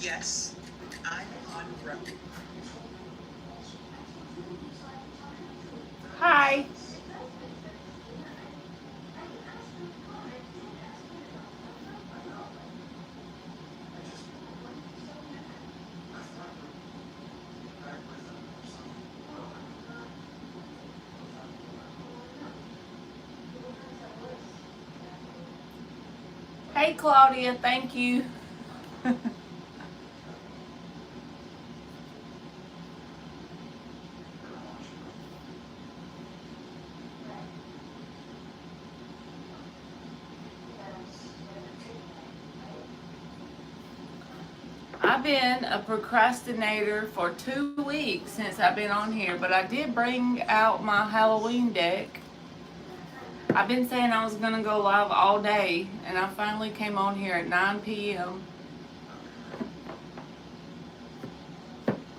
Yes, I'm on road. Hi. Hey, Claudia. Thank you. I've been a procrastinator for 2 weeks since I've been on here, but I did bring out my Halloween deck. I've been saying I was going to go live all day, and I finally came on here at 9 p.m.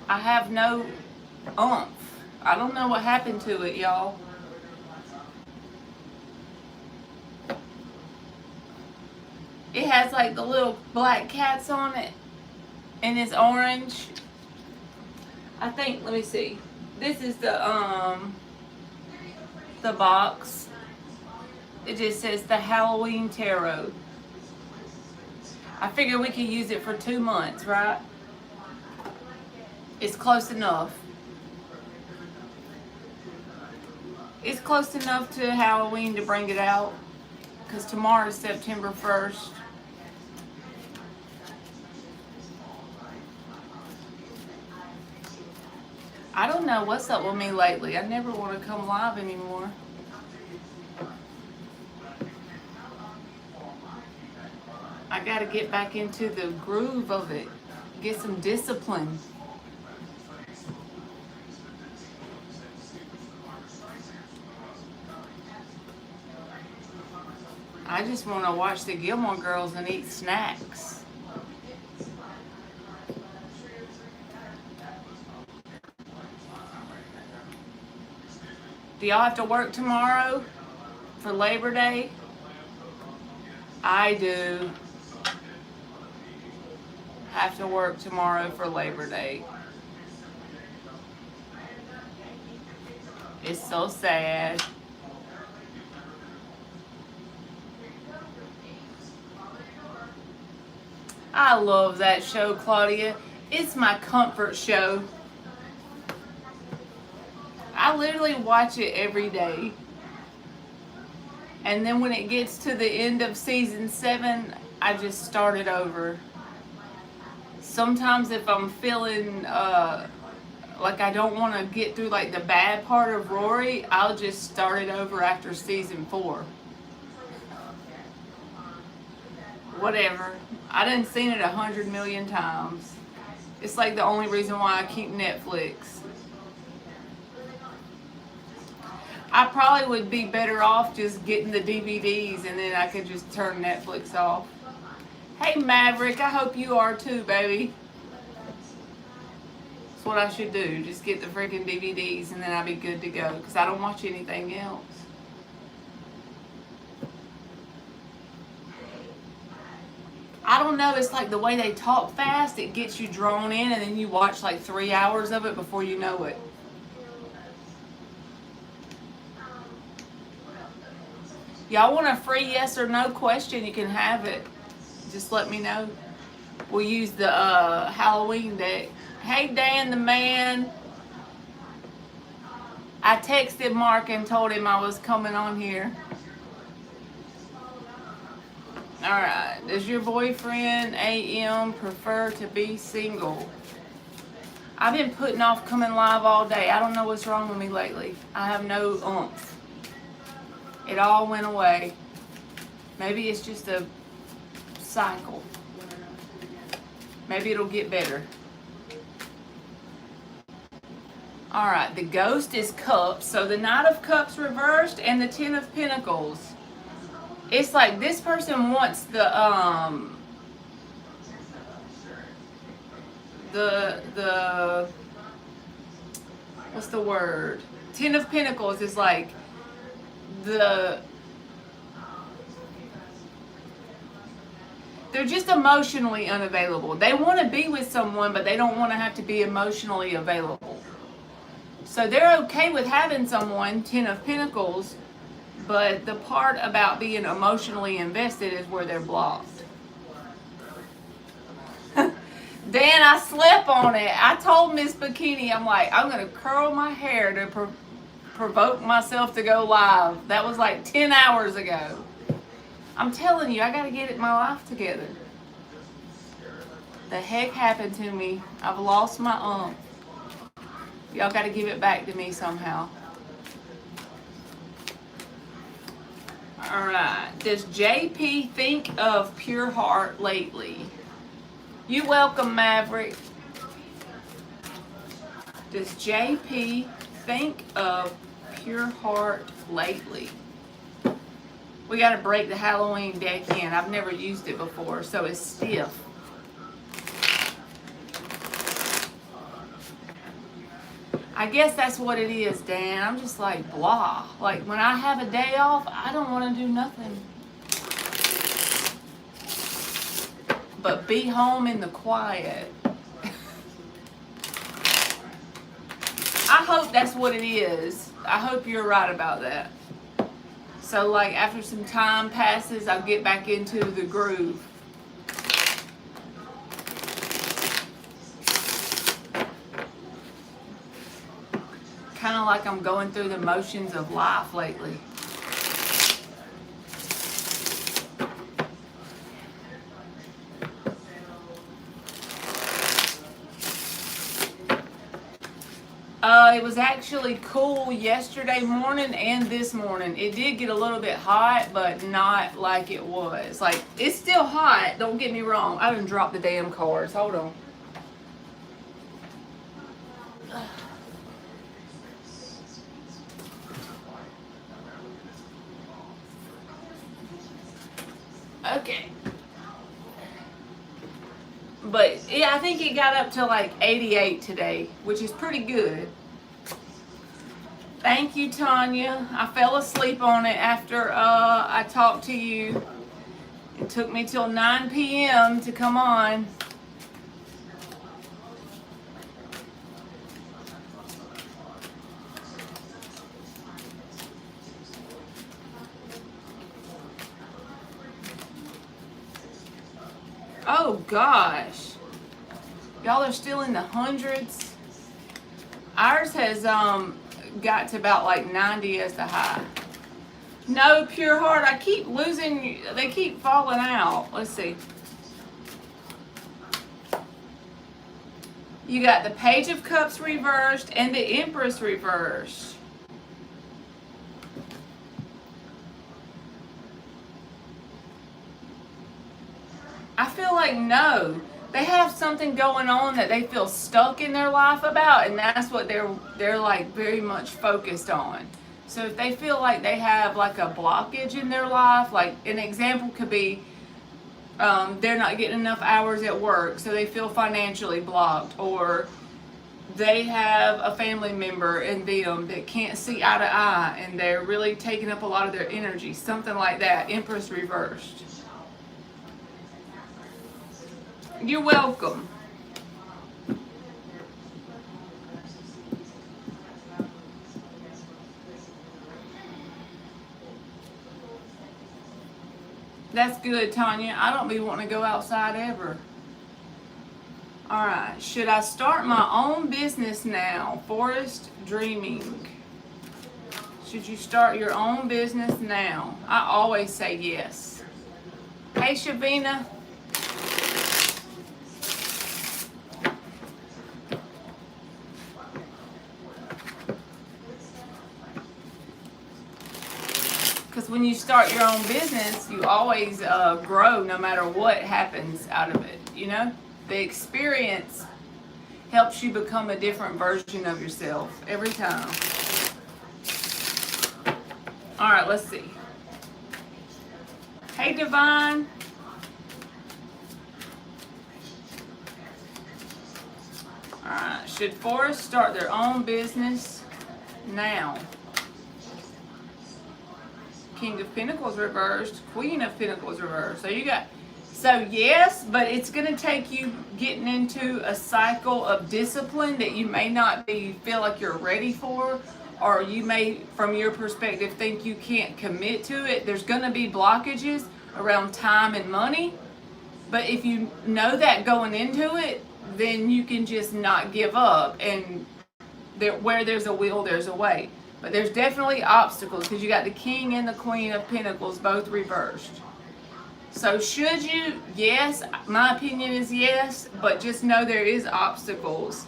I have no oomph. I don't know what happened to it, y'all. It has like the little black cats on it, and it's orange. I think, let me see. This is the box. It just says the Halloween Tarot. I figure we could use it for 2 months, right? It's close enough. It's close enough to Halloween to bring it out, because tomorrow is September 1st. I don't know what's up with me lately. I never want to come live anymore. I got to get back into the groove of it. Get some discipline. I just want to watch the Gilmore Girls and eat snacks. Do y'all have to work tomorrow for Labor Day? I do. Have to work tomorrow for Labor Day. It's so sad. I love that show, Claudia. It's my comfort show. I literally watch it every day. And then when it gets to the end of season 7, I just start it over. Sometimes if I'm feeling like I don't want to get through like the bad part of Rory, I'll just start it over after season 4. Whatever. I done seen it 100 million times. It's like the only reason why I keep Netflix. I probably would be better off just getting the DVDs, and then I could just turn Netflix off. Hey Maverick, I hope you are too, baby. That's what I should do. Just get the freaking DVDs, and then I'll be good to go, because I don't watch anything else. I don't know, it's like the way they talk fast, it gets you drawn in, and then you watch like 3 hours of it before you know it. Y'all want a free yes or no question, you can have it. Just let me know. We'll use the Halloween deck. Hey Dan the man. I texted Mark and told him I was coming on here. Alright, does your boyfriend AM prefer to be single? I've been putting off coming live all day. I don't know what's wrong with me lately. I have no oomph. It all went away. Maybe it's just a cycle. Maybe it'll get better. All right, the Ghost is Cups. So the Knight of Cups reversed and the Ten of Pentacles. It's like this person wants the what's the word? Ten of Pentacles is like they're just emotionally unavailable. They want to be with someone, but they don't want to have to be emotionally available. So they're okay with having someone, Ten of Pentacles, but the part about being emotionally invested is where they're blocked. Dan, I slept on it. I told Miss Bikini, I'm like, I'm going to curl my hair to provoke myself to go live. That was like 10 hours ago. I'm telling you, I got to get my life together. The heck happened to me? I've lost my Y'all got to give it back to me somehow. All right. Does JP think of Pure Heart lately? You welcome, Maverick. Does JP think of Pure Heart lately? We got to break the Halloween deck in. I've never used it before, so it's stiff. I guess that's what it is, Dan. I'm just like blah. Like when I have a day off, I don't want to do nothing but be home in the quiet. I hope that's what it is. I hope you're right about that. So like after some time passes, I'll get back into the groove. Kind of like I'm going through the motions of life lately. It was actually cool yesterday morning and this morning. It did get a little bit hot, but not like it was. Like, it's still hot, don't get me wrong. I done dropped the damn cards. Hold on. Okay. But yeah, I think it got up to like 88 today, which is pretty good. Thank you, Tanya. I fell asleep on it after I talked to you. It took me till 9 p.m. to come on. Oh gosh. Y'all are still in the hundreds. Ours has got to about like 90 as the high. No, Pure Heart, I keep losing, they keep falling out. Let's see. You got the Page of Cups reversed and the Empress reversed. I feel like no. They have something going on that they feel stuck in their life about, and that's what they're like very much focused on. So if they feel like they have like a blockage in their life, like an example could be they're not getting enough hours at work, so they feel financially blocked, or they have a family member in them that can't see eye to eye and they're really taking up a lot of their energy, something like that. Empress reversed. You're welcome. That's good, Tanya. I don't be wanting to go outside ever. All right. Should I start my own business now? Forest Dreaming. Should you start your own business now? I always say yes. Hey, Shavina. Because when you start your own business, you always grow no matter what happens out of it, you know? The experience helps you become a different version of yourself every time. All right, let's see. Hey, Divine. All right, should Forrest start their own business now? King of Pentacles reversed, Queen of Pentacles reversed. So yes, but it's going to take you getting into a cycle of discipline that you may not feel like you're ready for, or you may, from your perspective, think you can't commit to it. There's going to be blockages around time and money, but if you know that going into it, then you can just not give up, and where there's a will, there's a way. But there's definitely obstacles because you got the King and the Queen of Pentacles both reversed. So should you? Yes, my opinion is yes, but just know there is obstacles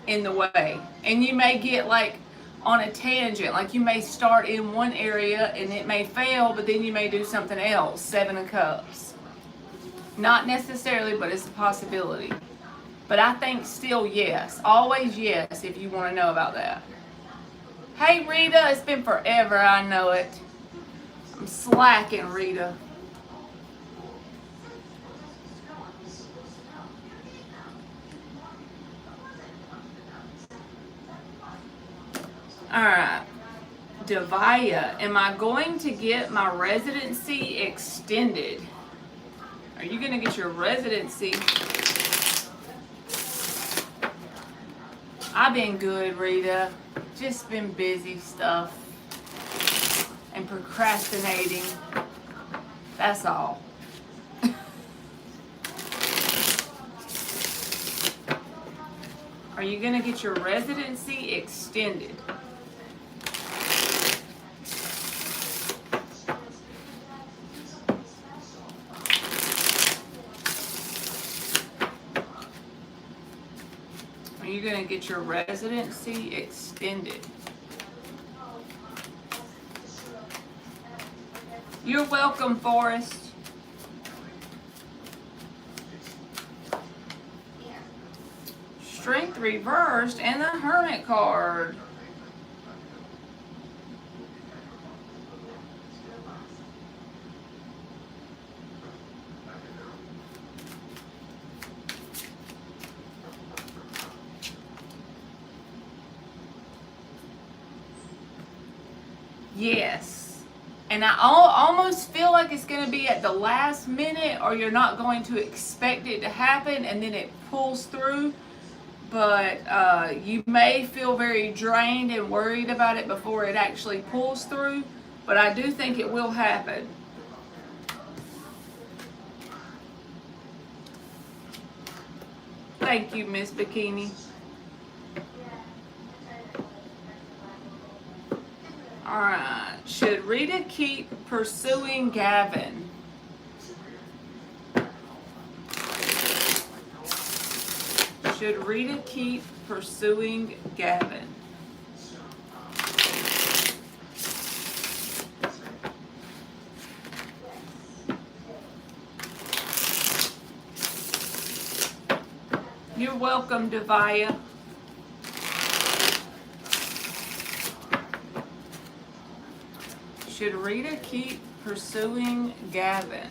in the way. And you may get like on a tangent, like you may start in one area and it may fail, but then you may do something else. 7 of Cups. Not necessarily, but it's a possibility. But I think still yes. Always yes if you want to know about that. Hey Rita, it's been forever, I know it. I'm slacking, Rita. Alright. Devaya, am I going to get my residency extended? Are you going to get your residency? I've been good, Rita. Just been busy stuff and procrastinating. That's all. Are you going to get your residency extended? Are you going to get your residency extended? You're welcome, Forrest. Strength reversed and the Hermit card. Yes. And I almost feel like it's going to be at the last minute, or you're not going to expect it to happen and then it pulls through. But you may feel very drained and worried about it before it actually pulls through. But I do think it will happen. Thank you, Miss Bikini. Alright, should Rita keep pursuing Gavin? Should Rita keep pursuing Gavin? You're welcome, Devaya. Should Rita keep pursuing Gavin?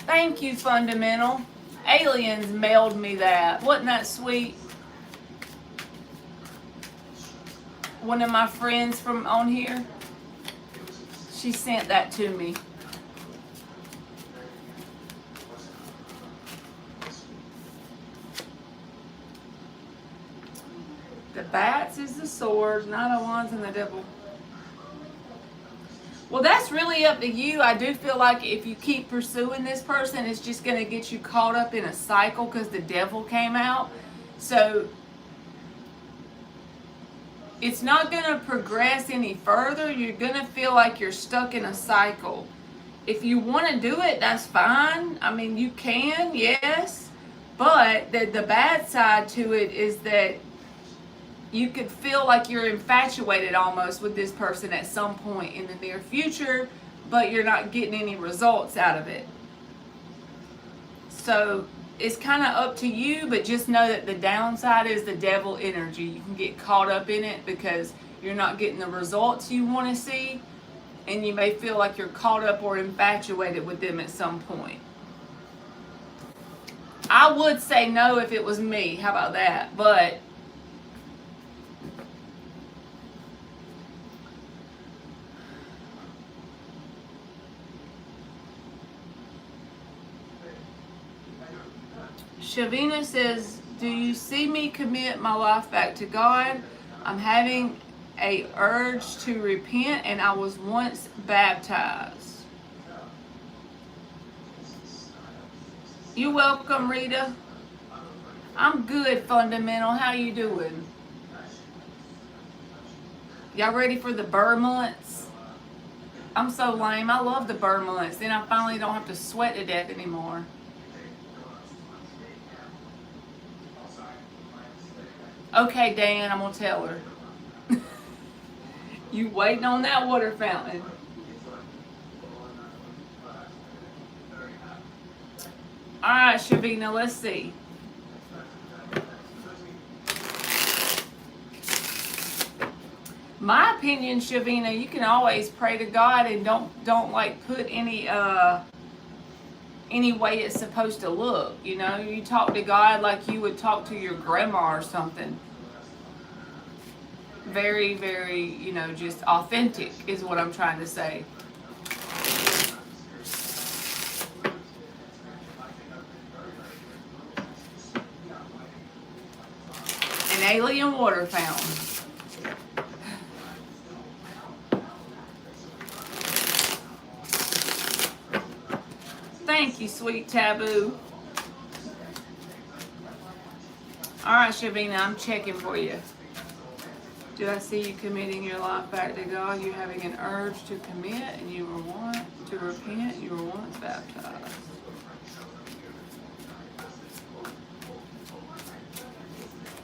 Thank you, Fundamental. Aliens mailed me that. Wasn't that sweet? One of my friends from on here, she sent that to me. The bats is the sword, Knight of Wands and the devil. Well, that's really up to you. I do feel like if you keep pursuing this person, it's just going to get you caught up in a cycle because the devil came out. So it's not going to progress any further. You're going to feel like you're stuck in a cycle. If you want to do it, that's fine. I mean, you can, yes. But the bad side to it is that you could feel like you're infatuated almost with this person at some point in the near future, but you're not getting any results out of it. So it's kind of up to you, but just know that the downside is the devil energy. You can get caught up in it because you're not getting the results you want to see, and you may feel like you're caught up or infatuated with them at some point. I would say no if it was me. How about that? But Shavina says, do you see me commit my life back to God? I'm having a urge to repent, and I was once baptized. You're welcome, Rita. I'm good, Fundamental. How you doing? Y'all ready for the burr months? I'm so lame. I love the burr months. Then I finally don't have to sweat to death anymore. Okay, Dan, I'm gonna tell her. You waiting on that water fountain. Alright, Shavina, let's see. My opinion, Shavina, you can always pray to God and don't like put any way it's supposed to look. You know, you talk to God like you would talk to your grandma or something. Very, very, you know, just authentic is what I'm trying to say. An alien water fountain. Thank you, sweet taboo. Alright, Shavina, I'm checking for you. Do I see you committing your life back to God? You're having an urge to commit, and you were once to repent. You were once baptized.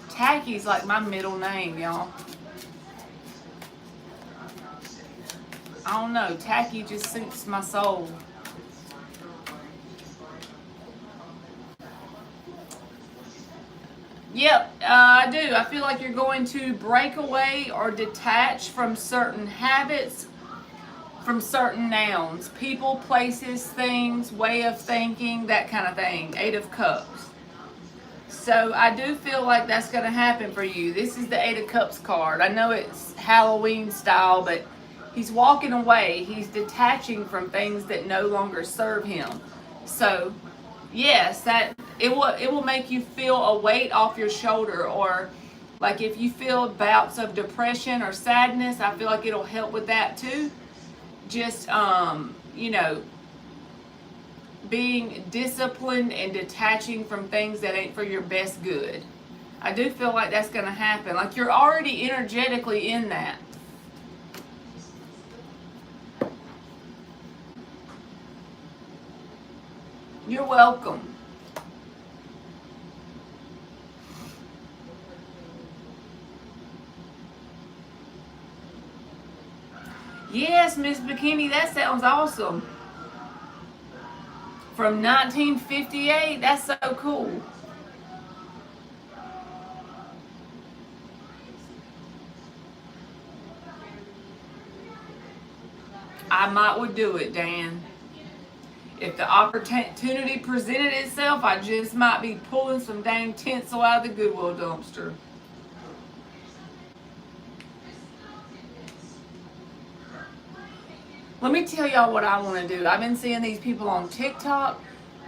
Tacky's like my middle name, y'all. I don't know. Tacky just suits my soul. Yep, I do. I feel like you're going to break away or detach from certain habits, from certain nouns, people, places, things, way of thinking, that kind of thing. 8 of Cups. So I do feel like that's going to happen for you. This is the 8 of Cups card. I know it's Halloween style, but he's walking away. He's detaching from things that no longer serve him. So yes, that it will make you feel a weight off your shoulder, or like if you feel bouts of depression or sadness, I feel like it'll help with that too. Just you know, being disciplined and detaching from things that ain't for your best good. I do feel like that's going to happen. Like you're already energetically in that. You're welcome. Yes, Miss Bikini, that sounds awesome. From 1958, that's so cool. I might would do it, Dan. If the opportunity presented itself, I just might be pulling some dang tinsel out of the Goodwill dumpster. Let me tell y'all what I want to do. I've been seeing these people on TikTok.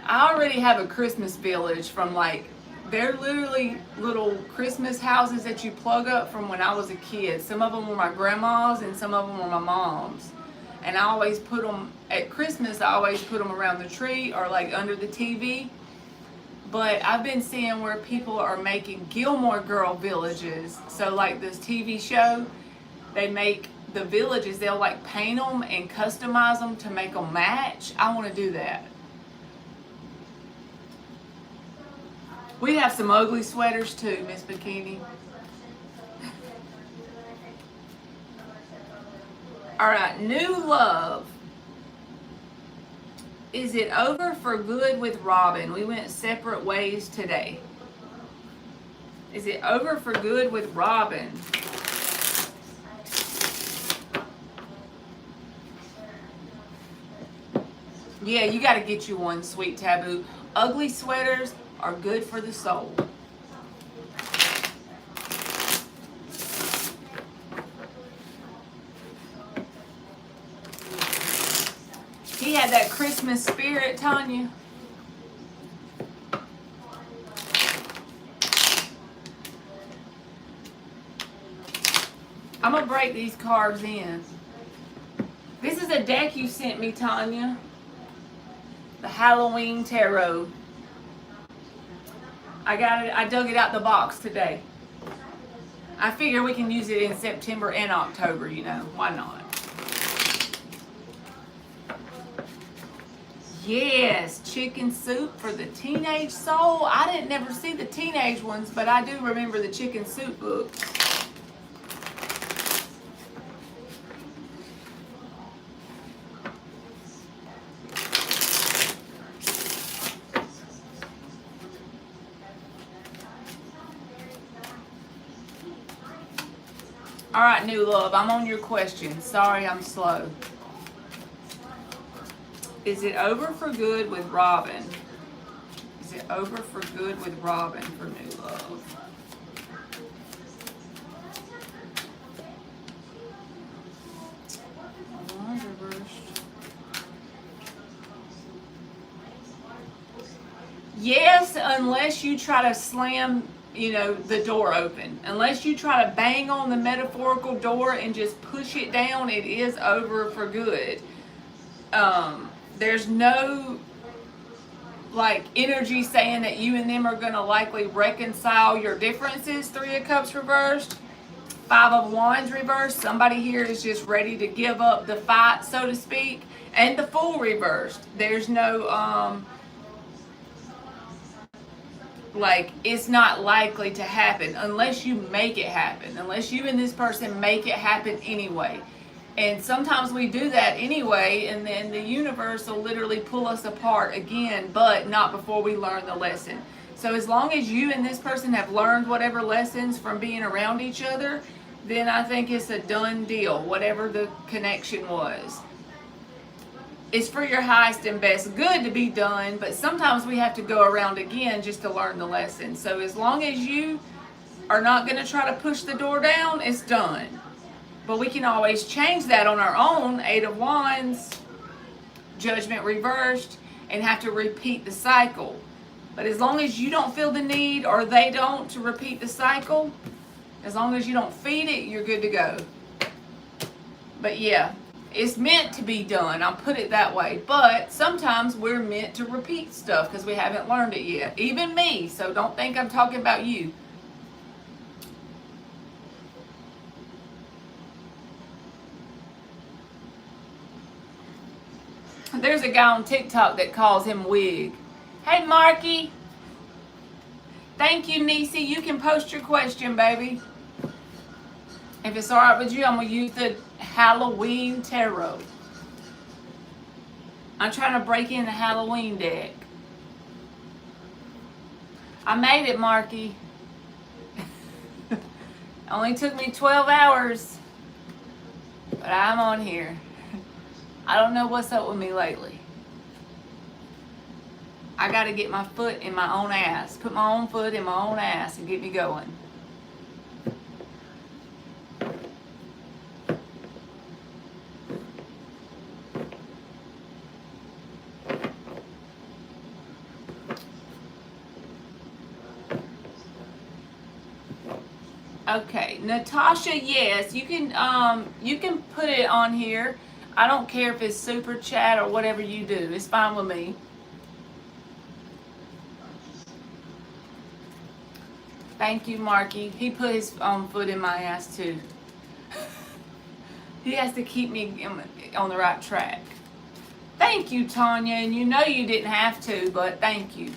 I already have a Christmas village from like, they're literally little Christmas houses that you plug up from when I was a kid. Some of them were my grandma's and some of them were my mom's. And I always put them, at Christmas, I always put them around the tree or like under the TV. But I've been seeing where people are making Gilmore Girl villages. So like this TV show, they make the villages, they'll like paint them and customize them to make them match. I want to do that. We have some ugly sweaters too, Miss Bikini. All right, new love. Is it over for good with Robin? We went separate ways today. Is it over for good with Robin? Yeah, you got to get you one, Sweet Taboo. Ugly sweaters are good for the soul. He had that Christmas spirit, Tanya. I'm going to break these cards in. This is a deck you sent me, Tanya. The Halloween Tarot. I got it. I dug it out the box today. I figure we can use it in September and October, you know. Why not? Yes, chicken soup for the teenage soul. I didn't never see the teenage ones, but I do remember the chicken soup books. All right, new love, I'm on your question. Sorry, I'm slow. Is it over for good with Robin? Is it over for good with Robin for new love? Yes, unless you try to slam, you know, the door open. Unless you try to bang on the metaphorical door and just push it down, it is over for good. There's no like energy saying that you and them are going to likely reconcile your differences. 3 of Cups reversed, 5 of Wands reversed. Somebody here is just ready to give up the fight, so to speak. And the Fool reversed. There's no like, it's not likely to happen unless you make it happen, unless you and this person make it happen anyway. And sometimes we do that anyway, and then the universe will literally pull us apart again, but not before we learn the lesson. So as long as you and this person have learned whatever lessons from being around each other, then I think it's a done deal, whatever the connection was. It's for your highest and best good to be done, but sometimes we have to go around again just to learn the lesson. So as long as you are not going to try to push the door down, it's done. But we can always change that on our own. 8 of Wands, Judgment reversed, and have to repeat the cycle. But as long as you don't feel the need, or they don't, to repeat the cycle, as long as you don't feed it, you're good to go. But yeah, it's meant to be done. I'll put it that way. But sometimes we're meant to repeat stuff because we haven't learned it yet. Even me. So don't think I'm talking about you. There's a guy on TikTok that calls him Wig. Hey, Marky. Thank you, Niecy. You can post your question, baby. If it's all right with you, I'm going to use the Halloween Tarot. I'm trying to break in the Halloween deck. I made it, Marky. Only took me 12 hours. But I'm on here. I don't know what's up with me lately. I got to get my foot in my own ass. Put my own foot in my own ass and get me going. Okay, Natasha, yes, you can put it on here. I don't care if it's super chat or whatever you do. It's fine with me. Thank you, Marky. He put his foot in my ass too. He has to keep me on the right track. Thank you, Tanya. And you know you didn't have to, but thank you.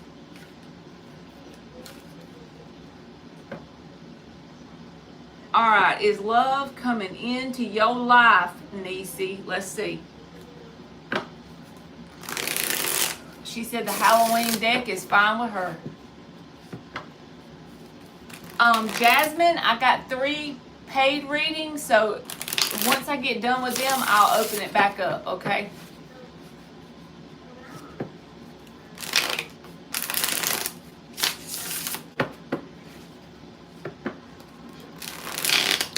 All right, is love coming into your life, Niecy? Let's see. she said the Halloween deck is fine with her. Jasmine, I got 3 paid readings, so once I get done with them, I'll open it back up, okay?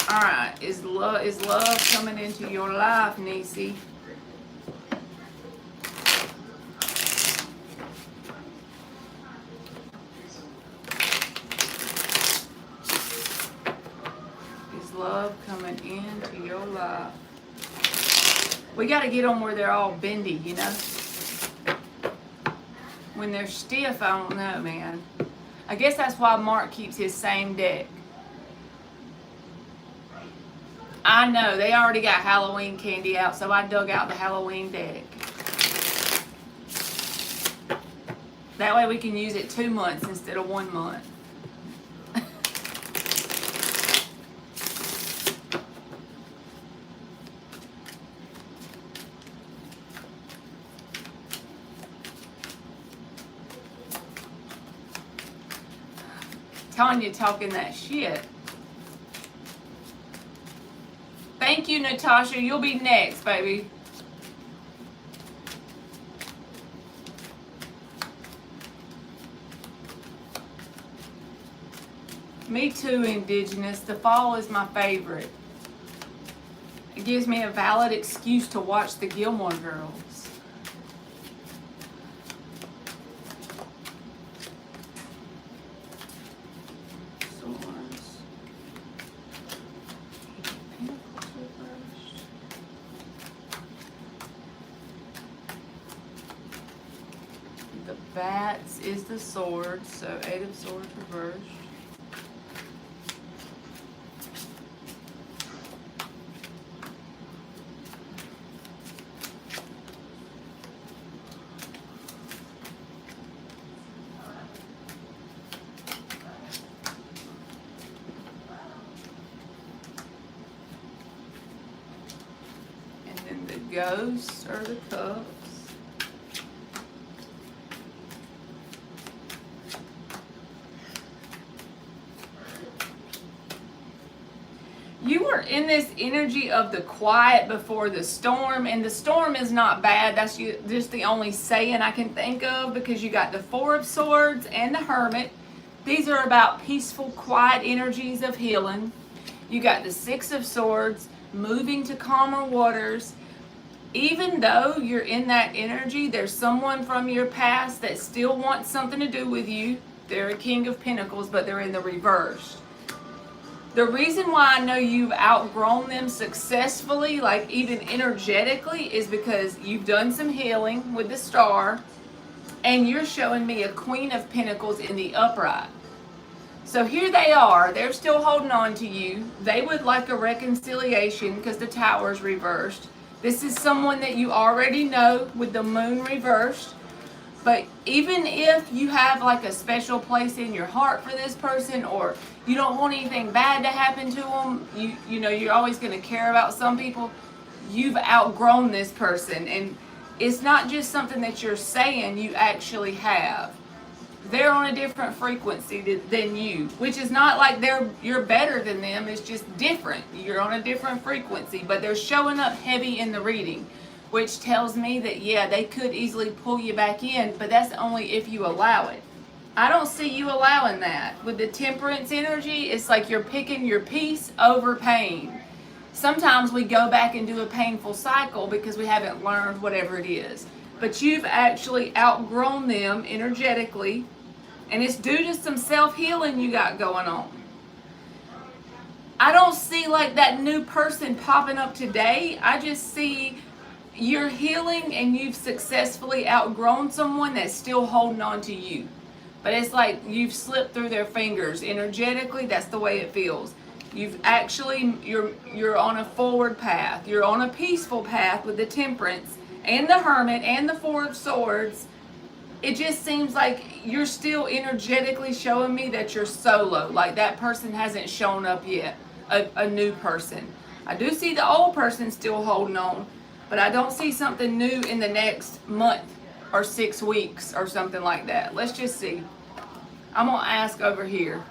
Alright, is love coming into your life, Niecy? Love coming into your life. We got to get them where they're all bendy, you know. When they're stiff, I don't know, man. I guess that's why Mark keeps his same deck. I know, they already got Halloween candy out, so I dug out the Halloween deck. That way we can use it 2 months instead of 1 month. Tanya talking that shit. Thank you, Natasha. You'll be next, baby. Me too, Indigenous. The fall is my favorite. It gives me a valid excuse to watch the Gilmore Girls. Bats is the sword, so 8 of Swords reversed. And then the ghosts are the cups. You were in this energy of the quiet before the storm, and the storm is not bad. That's just the only saying I can think of, because you got the 4 of Swords and the Hermit. These are about peaceful, quiet energies of healing. You got the 6 of Swords, moving to calmer waters. Even though you're in that energy, there's someone from your past that still wants something to do with you. They're a King of Pentacles, but they're in the reverse. The reason why I know you've outgrown them successfully, like even energetically, is because you've done some healing with the Star, and you're showing me a Queen of Pentacles in the upright. So here they are. They're still holding on to you. They would like a reconciliation because the Tower's reversed. This is someone that you already know with the Moon reversed. But even if you have like a special place in your heart for this person, or you don't want anything bad to happen to them, you know, you're always going to care about some people, you've outgrown this person. And it's not just something that you're saying, you actually have. They're on a different frequency than you, which is not like you're better than them. It's just different. You're on a different frequency, but they're showing up heavy in the reading, which tells me that, yeah, they could easily pull you back in, but that's only if you allow it. I don't see you allowing that. With the Temperance energy, it's like you're picking your peace over pain. Sometimes we go back and do a painful cycle because we haven't learned whatever it is. But you've actually outgrown them energetically, and it's due to some self-healing you got going on. I don't see like that new person popping up today. I just see you're healing and you've successfully outgrown someone that's still holding on to you. But it's like you've slipped through their fingers. Energetically, that's the way it feels. You've actually, you're on a forward path. You're on a peaceful path with the Temperance and the Hermit and the 4 of Swords. It just seems like you're still energetically showing me that you're solo. Like that person hasn't shown up yet, a new person. I do see the old person still holding on, but I don't see something new in the next month. or 6 weeks or something like that. Let's just see. I'm going to ask over here.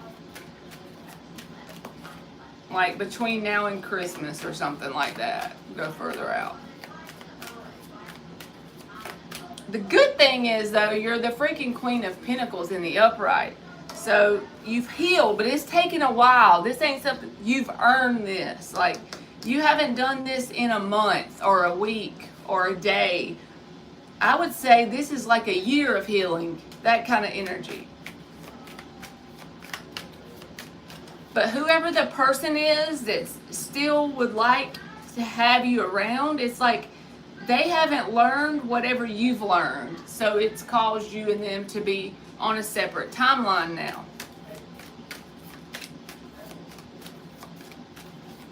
Like between now and Christmas or something like that. Go further out. The good thing is, though, you're the freaking Queen of Pentacles in the upright. So you've healed, but it's taken a while. This ain't something, you've earned this. Like, you haven't done this in a month or a week or a day. I would say this is like a year of healing, that kind of energy. But whoever the person is that still would like to have you around, it's like they haven't learned whatever you've learned. So it's caused you and them to be on a separate timeline now.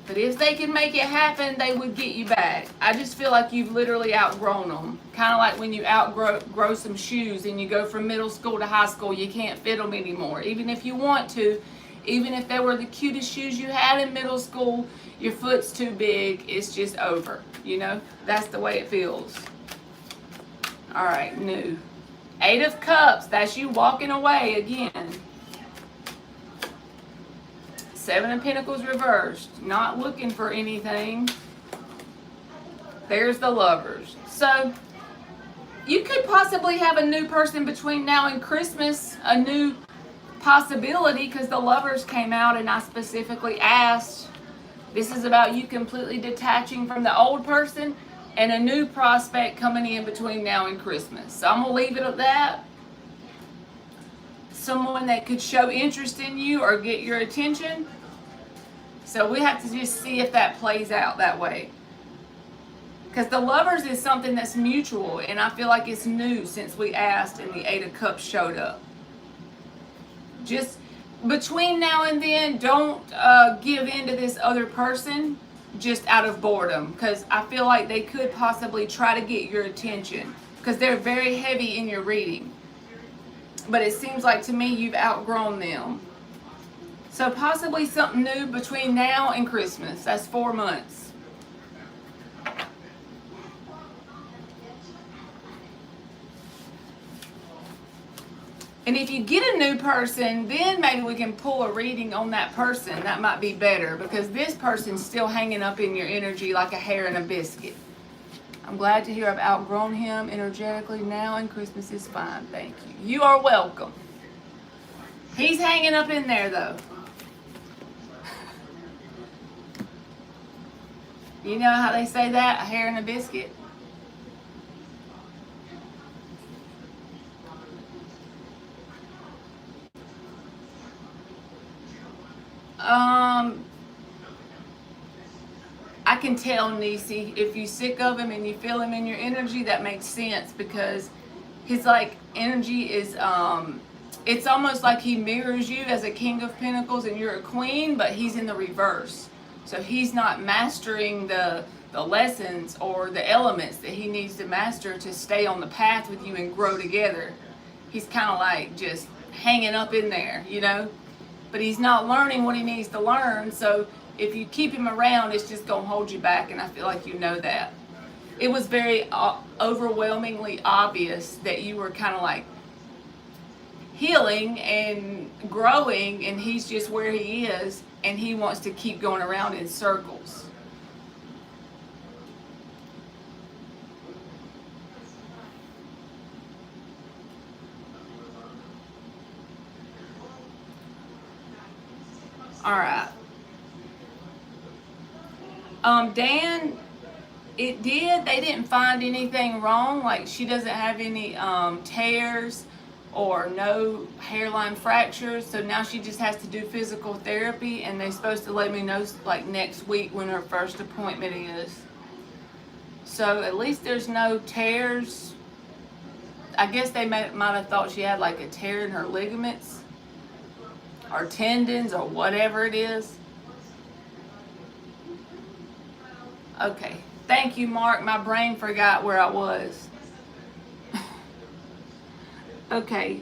But if they can make it happen, they would get you back. I just feel like you've literally outgrown them. Kind of like when you outgrow some shoes and you go from middle school to high school, you can't fit them anymore. Even if you want to, even if they were the cutest shoes you had in middle school, your foot's too big, it's just over. You know, that's the way it feels. All right, new. 8 of Cups, that's you walking away again. 7 of Pentacles reversed, not looking for anything. There's the Lovers. So, you could possibly have a new person between now and Christmas, a new possibility, because the Lovers came out and I specifically asked, this is about you completely detaching from the old person and a new prospect coming in between now and Christmas. So I'm going to leave it at that. Someone that could show interest in you or get your attention. So we have to just see if that plays out that way. Because the Lovers is something that's mutual, and I feel like it's new since we asked and the 8 of Cups showed up. Just between now and then, don't give in to this other person just out of boredom, because I feel like they could possibly try to get your attention because they're very heavy in your reading. But it seems like to me you've outgrown them. So possibly something new between now and Christmas. That's 4 months. And if you get a new person, then maybe we can pull a reading on that person. That might be better, because this person's still hanging up in your energy like a hair in a biscuit. I'm glad to hear I've outgrown him energetically now, and Christmas is fine. Thank you. You are welcome. He's hanging up in there, though. You know how they say that? A hair in a biscuit? I can tell, Nisi, if you're sick of him and you feel him in your energy, that makes sense, because his like energy is it's almost like he mirrors you as a King of Pentacles and you're a Queen, but he's in the reverse. So he's not mastering the lessons or the elements that he needs to master to stay on the path with you and grow together. He's kind of like just hanging up in there, you know? But he's not learning what he needs to learn, so if you keep him around, it's just going to hold you back, and I feel like you know that. It was very overwhelmingly obvious that you were kind of like healing and growing, and he's just where he is, and he wants to keep going around in circles. All right. Dan, they didn't find anything wrong. Like, she doesn't have any tears or no hairline fractures. So now she just has to do physical therapy, and they're supposed to let me know like next week when her first appointment is. So at least there's no tears. I guess they might have thought she had like a tear in her ligaments or tendons or whatever it is. Okay, thank you, Mark. My brain forgot where I was. Okay.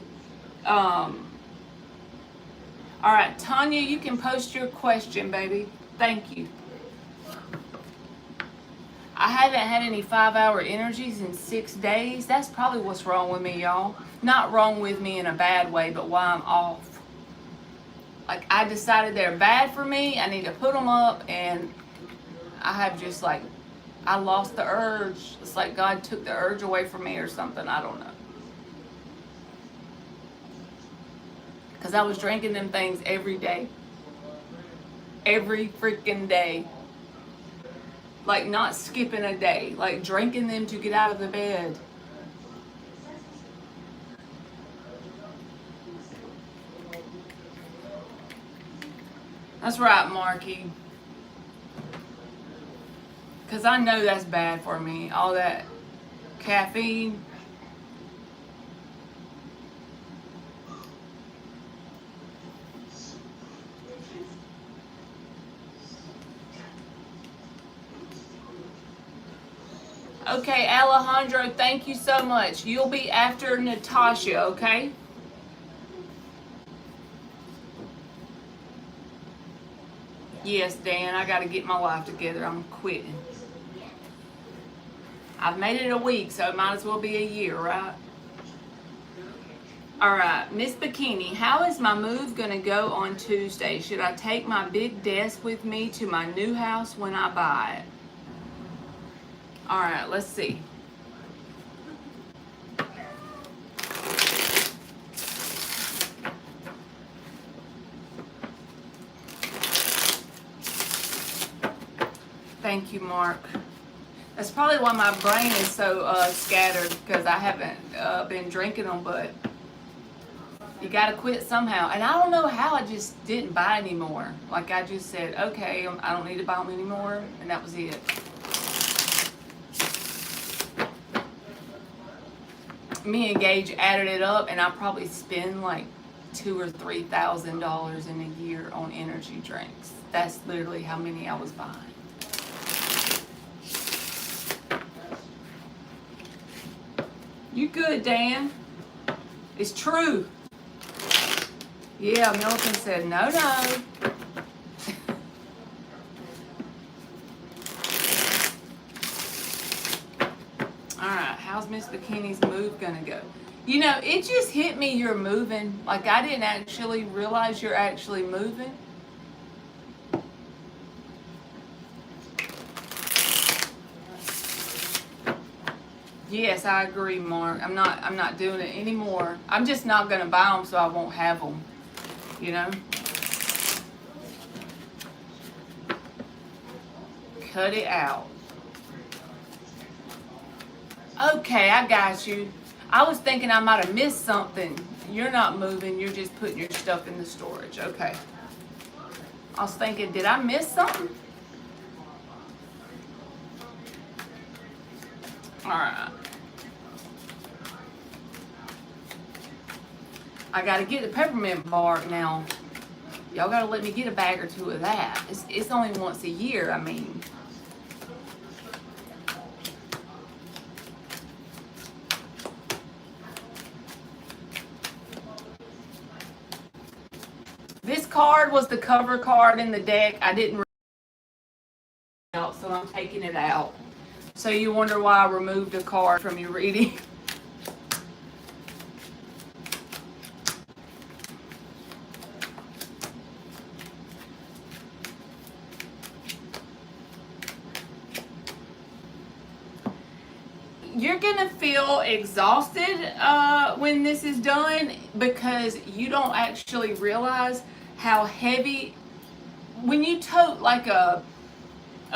All right, Tanya, you can post your question, baby. Thank you. I haven't had any 5-hour energies in 6 days. That's probably what's wrong with me, y'all. Not wrong with me in a bad way, but why I'm off. Like, I decided they're bad for me. I need to put them up, and I have just like, I lost the urge. It's like God took the urge away from me or something. I don't know. Because I was drinking them things every day. Every freaking day. Like, not skipping a day. Like, drinking them to get out of the bed. That's right, Marky. Because I know that's bad for me. All that caffeine. Okay, Alejandro, thank you so much. You'll be after Natasha, okay? Yes, Dan, I got to get my life together. I'm quitting. I've made it a week, so it might as well be a year, right? All right, Miss Bikini, how is my move going to go on Tuesday? Should I take my big desk with me to my new house when I buy it? All right, let's see. Thank you, Mark. That's probably why my brain is so scattered, because I haven't been drinking them, but you got to quit somehow. And I don't know how, I just didn't buy anymore. Like, I just said, okay, I don't need to buy them anymore, and that was it. Me and Gage added it up, and I probably spend like $2,000 or $3,000 in a year on energy drinks. That's literally how many I was buying. You good, Dan? It's true. Yeah, Milton said no. Alright, how's Miss Bikini's move gonna go? You know, it just hit me you're moving. Like, I didn't actually realize you're actually moving. Yes, I agree, Mark. I'm not doing it anymore. I'm just not gonna buy them, so I won't have them. You know? Cut it out. Okay, I got you. I was thinking I might have missed something. You're not moving. You're just putting your stuff in the storage. Okay. I was thinking, did I miss something? Alright. I gotta get the peppermint bark now. Y'all gotta let me get a bag or two of that. It's only once a year, I mean. This card was the cover card in the deck. I didn't out, so I'm taking it out. So you wonder why I removed a card from your reading. You're gonna feel exhausted when this is done, because you don't actually realize how heavy, when you tote like a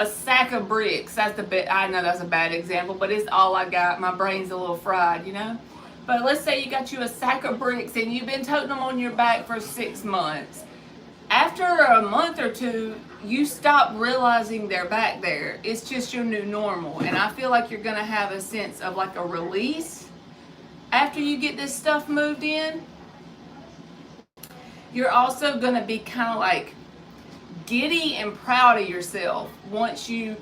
sack of bricks, I know that's a bad example, but it's all I got. My brain's a little fried, you know? But let's say you got you a sack of bricks and you've been toting them on your back for 6 months. After a month or two, you stop realizing they're back there. It's just your new normal. And I feel like you're gonna have a sense of like a release after you get this stuff moved in. You're also gonna be kind of like giddy and proud of yourself once you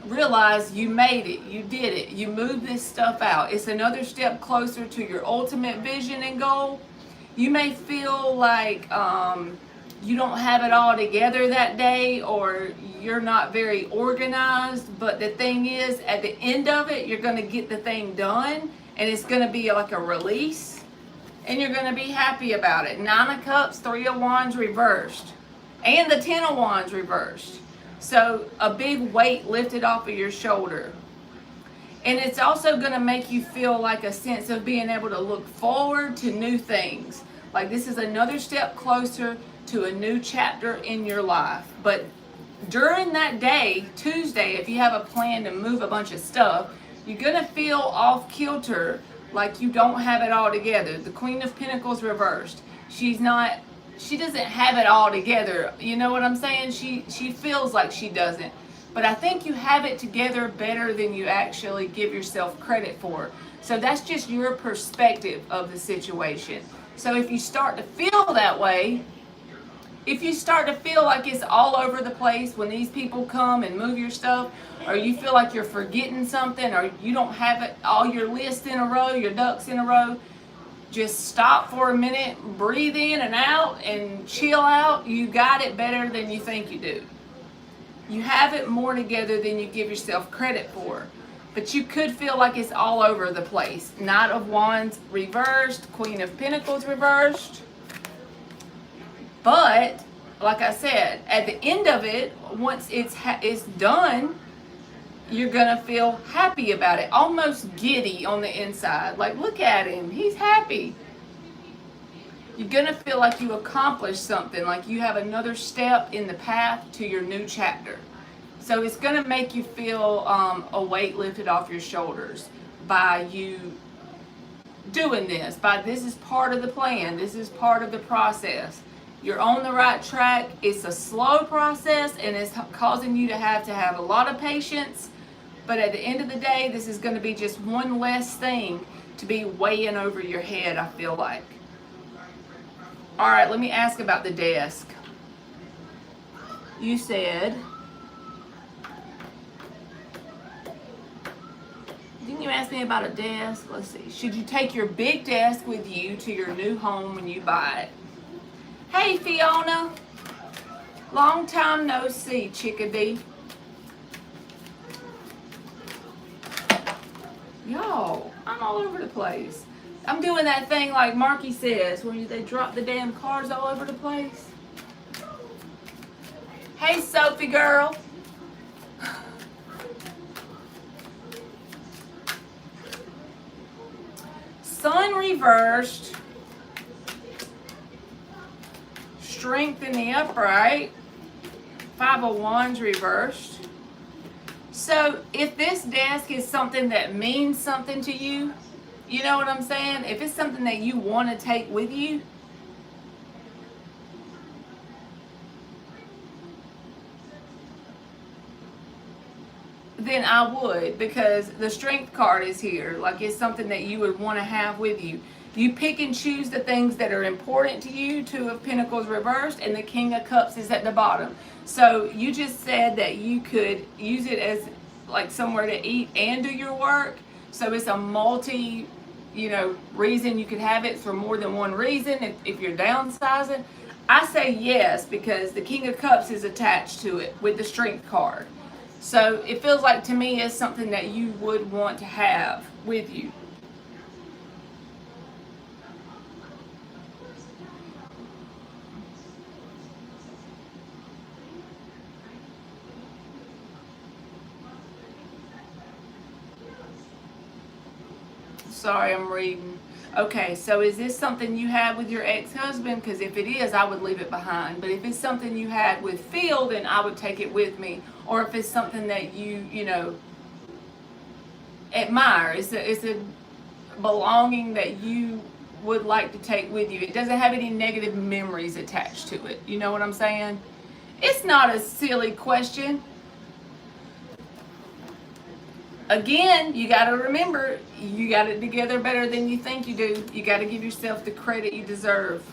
realize you made it, you did it, you moved this stuff out. It's another step closer to your ultimate vision and goal. You may feel like you don't have it all together that day, or you're not very organized. But the thing is, at the end of it, you're going to get the thing done, and it's going to be like a release, and you're going to be happy about it. 9 of Cups, 3 of Wands reversed, and the 10 of Wands reversed. So a big weight lifted off of your shoulder. And it's also going to make you feel like a sense of being able to look forward to new things. Like this is another step closer to a new chapter in your life. But during that day, Tuesday, if you have a plan to move a bunch of stuff, you're going to feel off kilter, like you don't have it all together. The Queen of Pentacles reversed. She doesn't have it all together. You know what I'm saying? She feels like she doesn't. But I think you have it together better than you actually give yourself credit for. So that's just your perspective of the situation. So if you start to feel that way, if you start to feel like it's all over the place when these people come and move your stuff, or you feel like you're forgetting something, or you don't have it all your list in a row, your ducks in a row, just stop for a minute, breathe in and out, and chill out. You got it better than you think you do. You have it more together than you give yourself credit for. But you could feel like it's all over the place. Knight of Wands reversed, Queen of Pentacles reversed. But, like I said, at the end of it, once it's done, you're going to feel happy about it. Almost giddy on the inside. Like, look at him. He's happy. You're going to feel like you accomplished something, like you have another step in the path to your new chapter. So it's going to make you feel a weight lifted off your shoulders by you doing this. This is part of the plan. This is part of the process. You're on the right track. It's a slow process, and it's causing you to have a lot of patience. But at the end of the day, this is going to be just one less thing to be weighing over your head, I feel like. All right, let me ask about the desk. You said, didn't you ask me about a desk? Let's see. Should you take your big desk with you to your new home when you buy it? Hey, Fiona. Long time no see, chickadee. Yo, I'm all over the place. I'm doing that thing like Marky says, where they drop the damn cars all over the place. Hey, Sophie girl. Sun reversed. Strength in the upright. 5 of Wands reversed. So if this desk is something that means something to you, you know what I'm saying? If it's something that you want to take with you, then I would, because the Strength card is here. Like, it's something that you would want to have with you. You pick and choose the things that are important to you. 2 of Pentacles reversed, and the King of Cups is at the bottom. So you just said that you could use it as like somewhere to eat and do your work. So it's a multi, reason you could have it for more than one reason if you're downsizing. I say yes, because the King of Cups is attached to it with the Strength card. So it feels like to me it's something that you would want to have with you. Sorry, I'm reading. Okay, so is this something you had with your ex-husband? Because if it is, I would leave it behind. But if it's something you had with Phil, then I would take it with me. Or if it's something that you admire, it's a belonging that you would like to take with you. It doesn't have any negative memories attached to it. You know what I'm saying? It's not a silly question. Again, you got to remember, you got it together better than you think you do. You got to give yourself the credit you deserve.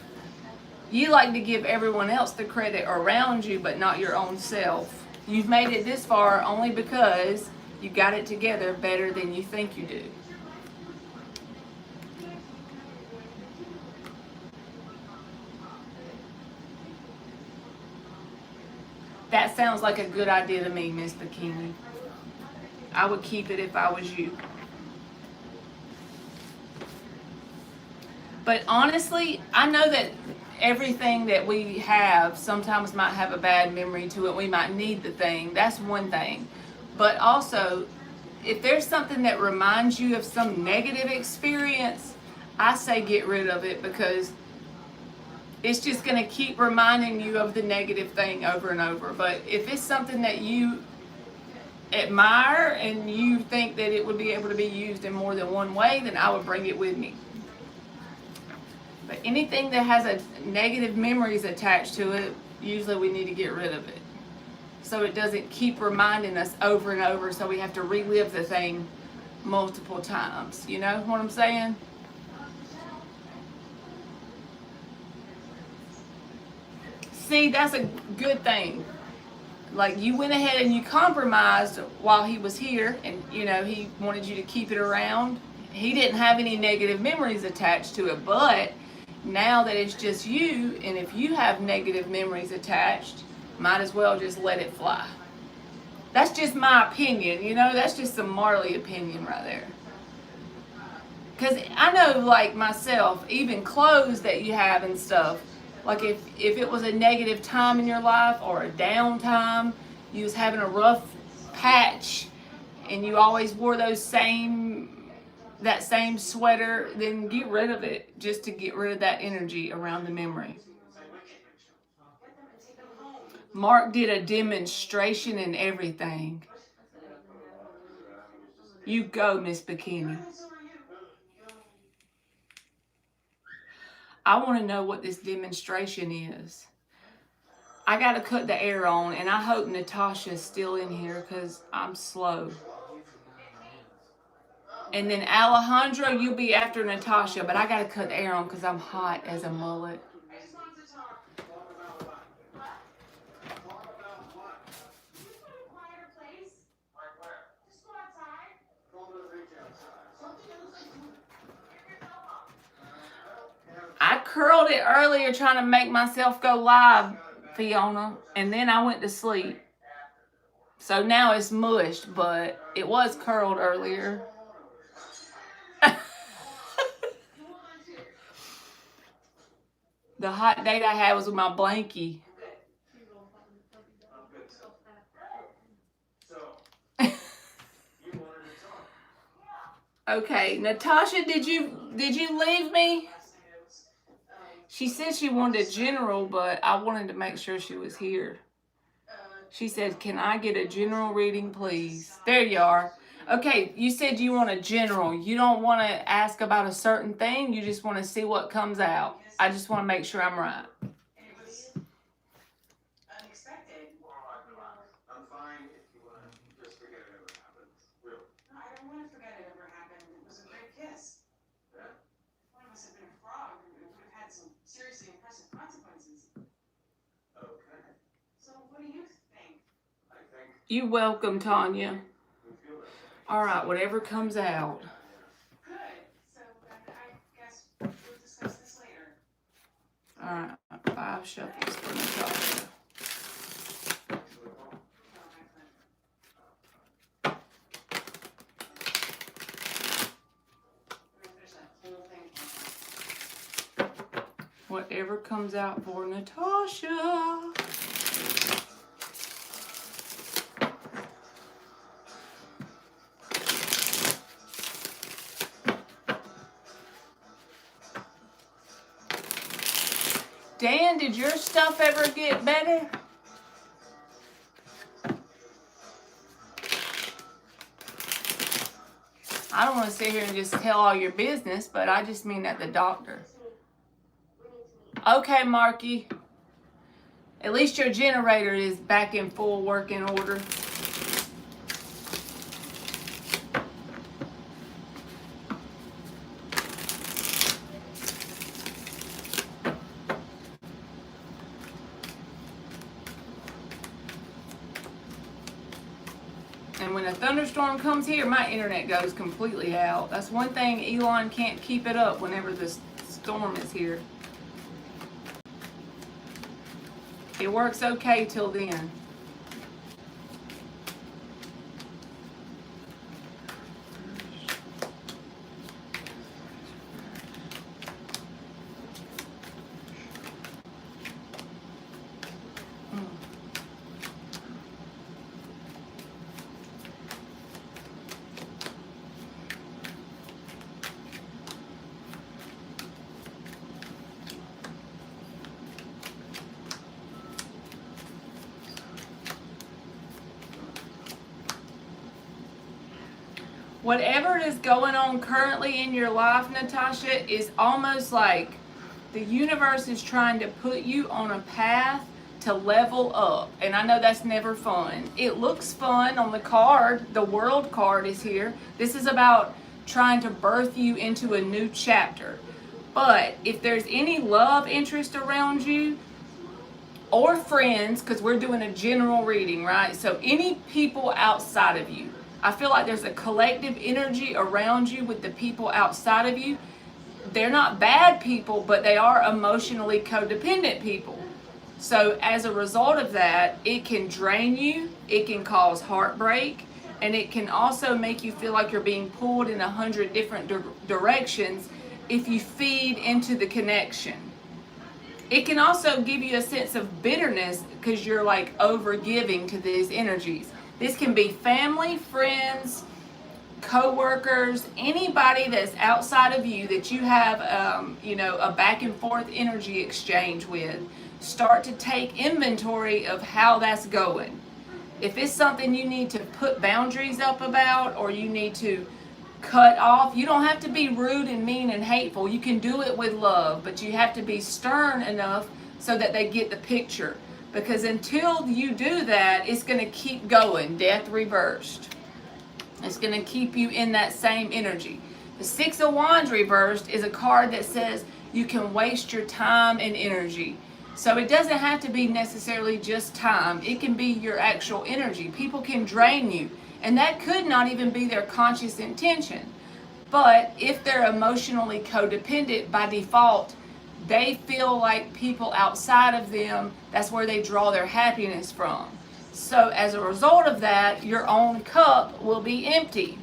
You like to give everyone else the credit around you, but not your own self. You've made it this far only because you got it together better than you think you do. That sounds like a good idea to me, Miss Bikini. I would keep it if I was you. But honestly, I know that everything that we have sometimes might have a bad memory to it. We might need the thing. That's one thing. But also, if there's something that reminds you of some negative experience, I say get rid of it, because it's just going to keep reminding you of the negative thing over and over. But if it's something that you admire and you think that it would be able to be used in more than one way, then I would bring it with me. But anything that has a negative memories attached to it, usually we need to get rid of it, so it doesn't keep reminding us over and over, so we have to relive the thing multiple times. You know what I'm saying? See, that's a good thing. Like, you went ahead and you compromised while he was here, and he wanted you to keep it around. He didn't have any negative memories attached to it, but now that it's just you, and if you have negative memories attached, might as well just let it fly. That's just my opinion, that's just some Marley opinion right there. Because I know, like myself, even clothes that you have and stuff, like if it was a negative time in your life or a down time, you was having a rough patch and you always wore that same sweater, then get rid of it, just to get rid of that energy around the memory. Mark did a demonstration and everything. You go, Miss Bikini. I want to know what this demonstration is. I got to cut the air on, and I hope Natasha's still in here because I'm slow. And then Alejandro, you'll be after Natasha, but I got to cut the air on because I'm hot as a mullet. I curled it earlier trying to make myself go live, Fiona, and then I went to sleep. So now it's mushed, but it was curled earlier. The hot date I had was with my blankie. Okay, Natasha, did you leave me? She said she wanted a general, but I wanted to make sure she was here. She said, "Can I get a general reading, please?" There you are. Okay, you said you want a general. You don't want to ask about a certain thing. You just want to see what comes out. I just want to make sure I'm right. It was unexpected. I'm fine if you want to just forget it ever happened. Really? No, I don't want to forget it ever happened. It was a great kiss. Yeah? One of us had been a frog. It would have had some seriously impressive consequences. Okay. So what do you think? I think You're welcome, Tanya. we feel that. All right, whatever comes out. Good. So I guess we'll discuss this later. All right, 5 shuffles for Natasha. Thanks for the call. No, my pleasure. There's a little thing. Whatever comes out for Natasha. Dan, did your stuff ever get better? I don't want to sit here and just tell all your business, but I just mean at the doctor. Okay, Marky. At least your generator is back in full working order. And when a thunderstorm comes here, my internet goes completely out. That's one thing, Elon can't keep it up whenever the storm is here. It works okay till then. Whatever is going on currently in your life, Natasha, is almost like the universe is trying to put you on a path to level up. And I know that's never fun. It looks fun on the card. The world card is here. This is about trying to birth you into a new chapter. But if there's any love interest around you, or friends, because we're doing a general reading, right? So any people outside of you, I feel like there's a collective energy around you with the people outside of you. They're not bad people, but they are emotionally codependent people. So as a result of that, it can drain you, it can cause heartbreak, and it can also make you feel like you're being pulled in 100 different directions if you feed into the connection. It can also give you a sense of bitterness because you're like over giving to these energies. This can be family, friends, co-workers, anybody that's outside of you that you have a back and forth energy exchange with. Start to take inventory of how that's going. If it's something you need to put boundaries up about, or you need to cut off, you don't have to be rude and mean and hateful. You can do it with love, but you have to be stern enough so that they get the picture. Because until you do that, it's going to keep going, death reversed. It's going to keep you in that same energy. The Six of Wands reversed is a card that says you can waste your time and energy. So it doesn't have to be necessarily just time. It can be your actual energy. People can drain you. And that could not even be their conscious intention. But if they're emotionally codependent, by default, they feel like people outside of them, that's where they draw their happiness from. So as a result of that, your own cup will be empty.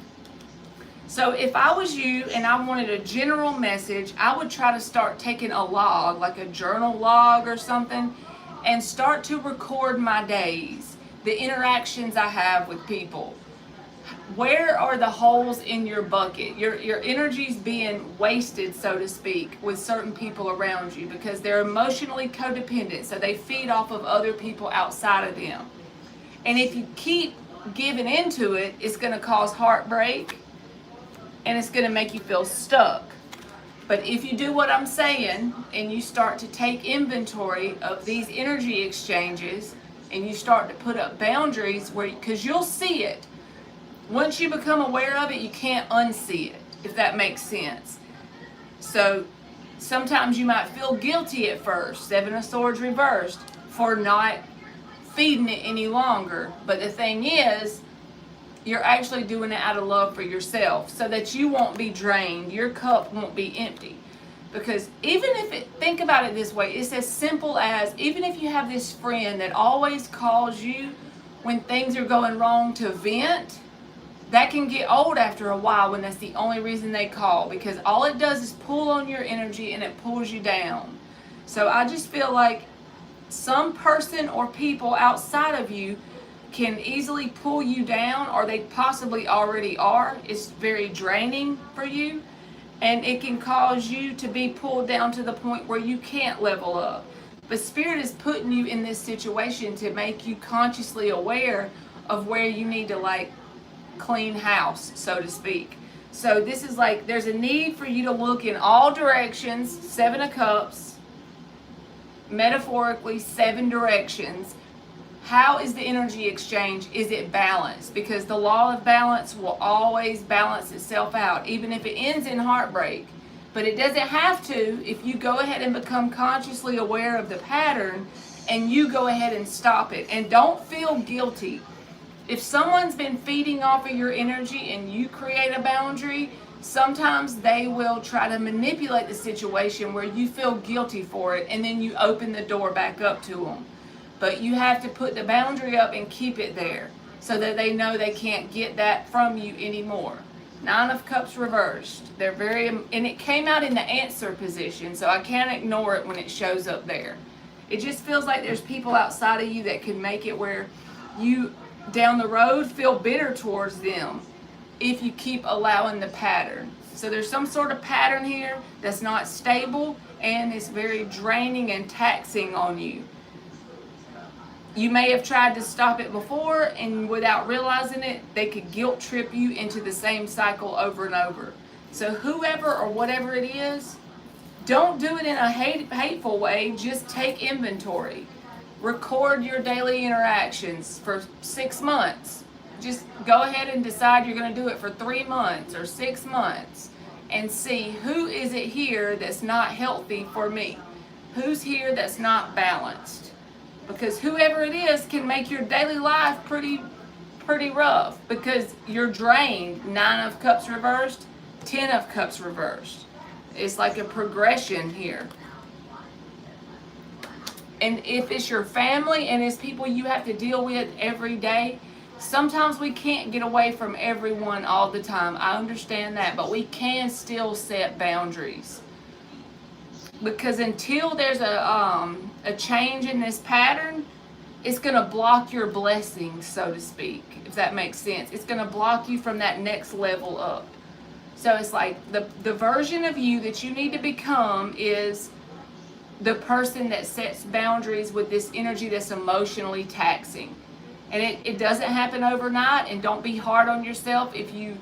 So if I was you and I wanted a general message, I would try to start taking a log, like a journal log or something, and start to record my days, the interactions I have with people. Where are the holes in your bucket? Your energy's being wasted, so to speak, with certain people around you because they're emotionally codependent, so they feed off of other people outside of them. And if you keep giving into it, it's going to cause heartbreak and it's going to make you feel stuck. But if you do what I'm saying and you start to take inventory of these energy exchanges and you start to put up boundaries, because you'll see it. Once you become aware of it, you can't unsee it, if that makes sense. So sometimes you might feel guilty at first, Seven of Swords reversed, for not feeding it any longer. But the thing is, you're actually doing it out of love for yourself so that you won't be drained. Your cup won't be empty. Because even if think about it this way, it's as simple as, even if you have this friend that always calls you when things are going wrong to vent, that can get old after a while when that's the only reason they call, because all it does is pull on your energy and it pulls you down. So I just feel like some person or people outside of you can easily pull you down, or they possibly already are. It's very draining for you, and it can cause you to be pulled down to the point where you can't level up. But Spirit is putting you in this situation to make you consciously aware of where you need to clean house, so to speak. So this is there's a need for you to look in all directions. Seven of Cups, metaphorically 7 directions. How is the energy exchange? Is it balanced? Because the law of balance will always balance itself out, even if it ends in heartbreak. But it doesn't have to if you go ahead and become consciously aware of the pattern and you go ahead and stop it. And don't feel guilty. If someone's been feeding off of your energy and you create a boundary, sometimes they will try to manipulate the situation where you feel guilty for it, and then you open the door back up to them. But you have to put the boundary up and keep it there so that they know they can't get that from you anymore. 9 of Cups reversed. They're and it came out in the answer position, so I can't ignore it when it shows up there. It just feels like there's people outside of you that can make it where you down the road feel bitter towards them if you keep allowing the pattern. So there's some sort of pattern here that's not stable, and it's very draining and taxing on you. You may have tried to stop it before, and without realizing it, they could guilt trip you into the same cycle over and over. So whoever or whatever it is, don't do it in a hateful way. Just take inventory. Record your daily interactions for 6 months. Just go ahead and decide you're going to do it for 3 months or 6 months and see who is it here that's not healthy for me. Who's here that's not balanced? Because whoever it is can make your daily life pretty rough because you're drained. 9 of Cups reversed, 10 of Cups reversed. It's like a progression here. And if it's your family and it's people you have to deal with every day, sometimes we can't get away from everyone all the time. I understand that, but we can still set boundaries. Because until there's a change in this pattern, it's going to block your blessings, so to speak, if that makes sense. It's going to block you from that next level up. So it's like the version of you that you need to become is the person that sets boundaries with this energy that's emotionally taxing. And it doesn't happen overnight, and don't be hard on yourself if you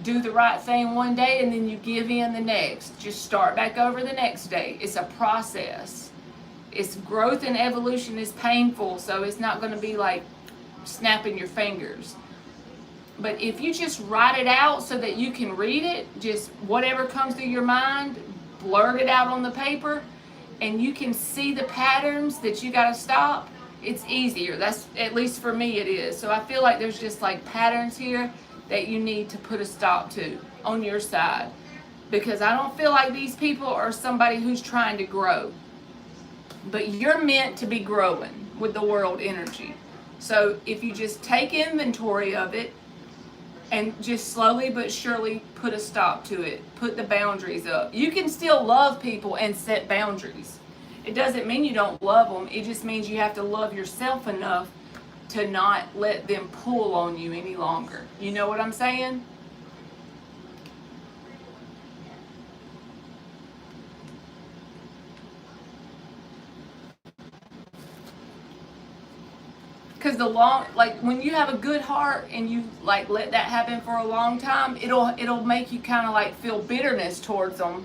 do the right thing one day and then you give in the next. Just start back over the next day. It's a process. It's growth and evolution is painful, so it's not going to be like snapping your fingers. But if you just write it out so that you can read it, just whatever comes through your mind, blurt it out on the paper, and you can see the patterns that you got to stop, it's easier. That's, at least for me, it is. So I feel like there's just like patterns here that you need to put a stop to on your side. Because I don't feel like these people are somebody who's trying to grow. But you're meant to be growing with the world energy. So if you just take inventory of it and just slowly but surely put a stop to it, put the boundaries up. You can still love people and set boundaries. It doesn't mean you don't love them. It just means you have to love yourself enough to not let them pull on you any longer. You know what I'm saying? Because when you have a good heart and you like let that happen for a long time, it'll make you kind of like feel bitterness towards them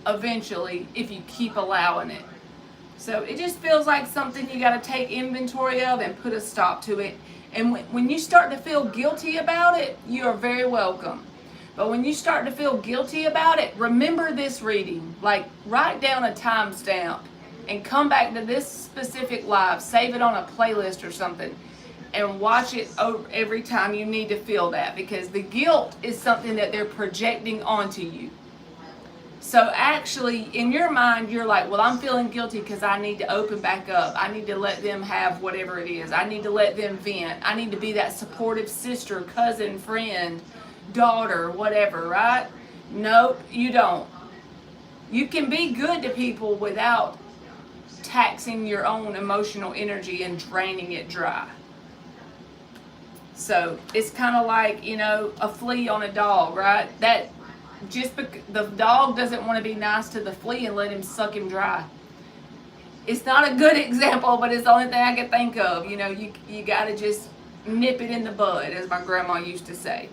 eventually if you keep allowing it. So it just feels like something you got to take inventory of and put a stop to it. And when you start to feel guilty about it, you are very welcome. But when you start to feel guilty about it, remember this reading. Like, write down a timestamp and come back to this specific live. Save it on a playlist or something and watch it every time you need to feel that. Because the guilt is something that they're projecting onto you. So actually, in your mind, you're like, well, I'm feeling guilty because I need to open back up. I need to let them have whatever it is. I need to let them vent. I need to be that supportive sister, cousin, friend, daughter, whatever, right? Nope, you don't. You can be good to people without taxing your own emotional energy and draining it dry. So it's kind of like, a flea on a dog, right? That just because the dog doesn't want to be nice to the flea and let him suck him dry. It's not a good example, but it's the only thing I can think of. You got to just nip it in the bud, as my grandma used to say.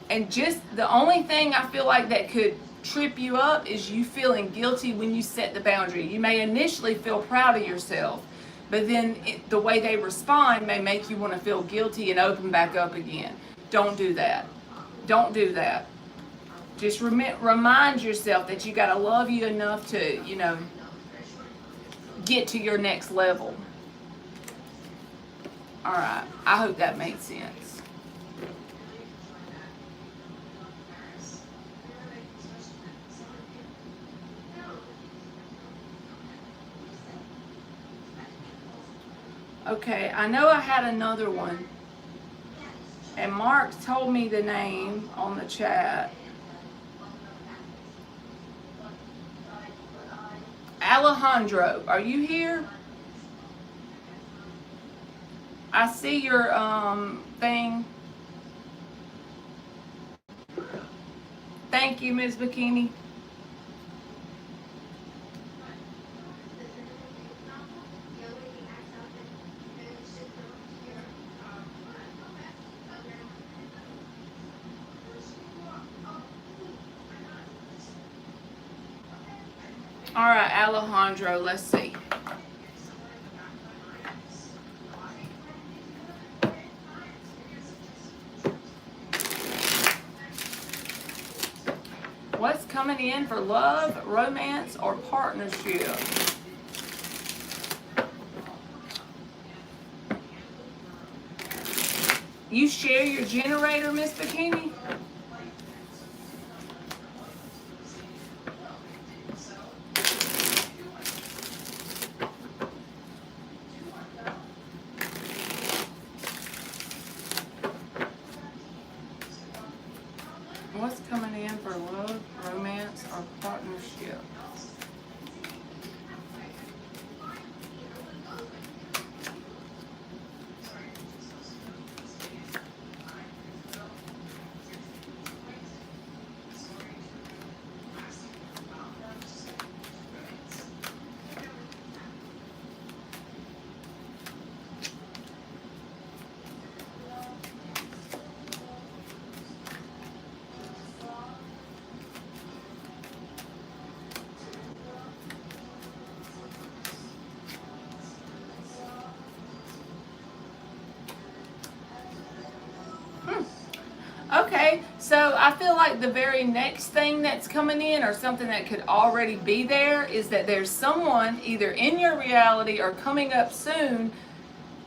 And just the only thing I feel like that could trip you up is you feeling guilty when you set the boundary. You may initially feel proud of yourself, but then the way they respond may make you want to feel guilty and open back up again. Don't do that. Don't do that. Just remind yourself that you got to love you enough to, get to your next level. All right. I hope that made sense. Okay, I know I had another one. And Mark told me the name on the chat. Alejandro, are you here? I see your thing. Thank you, Ms. Bikini. All right, Alejandro, let's see. What's coming in for love, romance, or partnership? You share your generator, Miss Bikini? What's coming in for love, romance, or partnership? Okay, so I feel like the very next thing that's coming in, or something that could already be there, is that there's someone either in your reality or coming up soon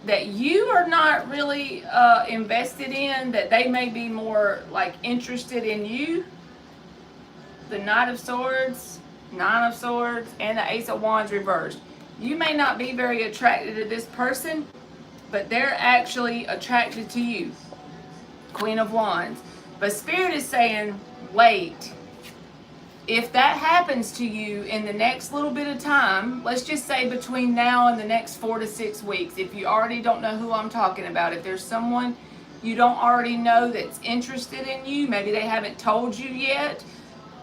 that you are not really invested in, that they may be more like interested in you. The Knight of Swords, Nine of Swords, and the Ace of Wands reversed. You may not be very attracted to this person, but they're actually attracted to you. Queen of Wands. But Spirit is saying, wait. If that happens to you in the next little bit of time, let's just say between now and the next 4 to 6 weeks, if you already don't know who I'm talking about, if there's someone you don't already know that's interested in you, maybe they haven't told you yet,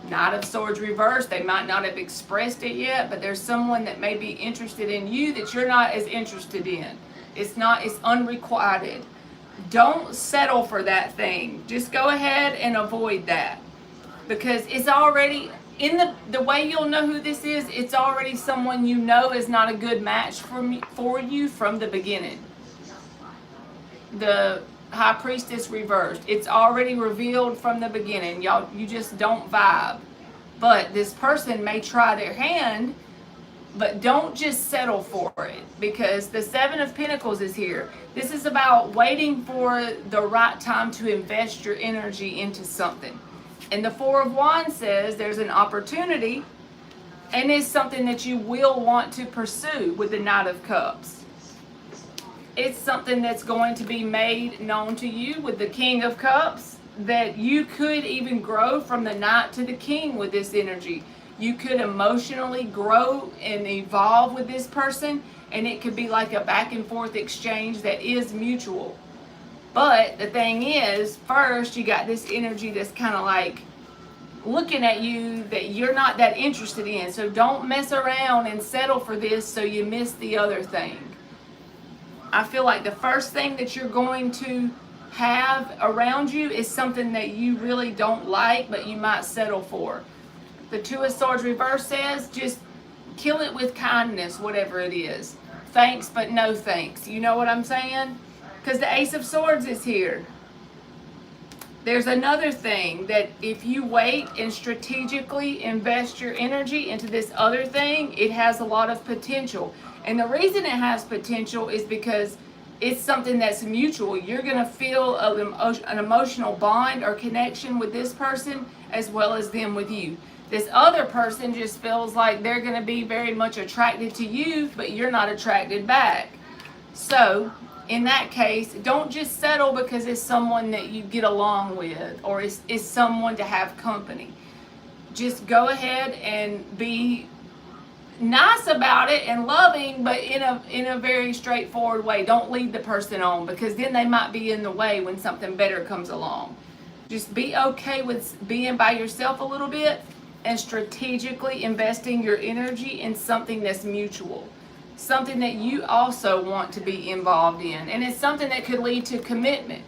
Knight of Swords reversed, they might not have expressed it yet, but there's someone that may be interested in you that you're not as interested in. It's unrequited. Don't settle for that thing. Just go ahead and avoid that. Because it's already, in the way you'll know who this is, it's already someone you know is not a good match for you from the beginning. The High Priestess reversed. It's already revealed from the beginning. Y'all, you just don't vibe. But this person may try their hand, but don't just settle for it, because the Seven of Pentacles is here. This is about waiting for the right time to invest your energy into something. And the Four of Wands says there's an opportunity, and it's something that you will want to pursue with the Knight of Cups. It's something that's going to be made known to you with the King of Cups, that you could even grow from the Knight to the King with this energy. You could emotionally grow and evolve with this person, and it could be like a back and forth exchange that is mutual. But the thing is, first you got this energy that's kind of like looking at you that you're not that interested in. So don't mess around and settle for this so you miss the other thing. I feel like the first thing that you're going to have around you is something that you really don't like, but you might settle for. The Two of Swords reverse says just kill it with kindness, whatever it is. Thanks, but no thanks. You know what I'm saying? Because the Ace of Swords is here. There's another thing, that if you wait and strategically invest your energy into this other thing, it has a lot of potential. And the reason it has potential is because it's something that's mutual. You're going to feel an emotional bond or connection with this person as well as them with you. This other person just feels like they're going to be very much attracted to you, but you're not attracted back. So in that case, don't just settle because it's someone that you get along with, or it's someone to have company. Just go ahead and be nice about it and loving, but in a very straightforward way. Don't lead the person on, because then they might be in the way when something better comes along. Just be okay with being by yourself a little bit and strategically investing your energy in something that's mutual. Something that you also want to be involved in. And it's something that could lead to commitment.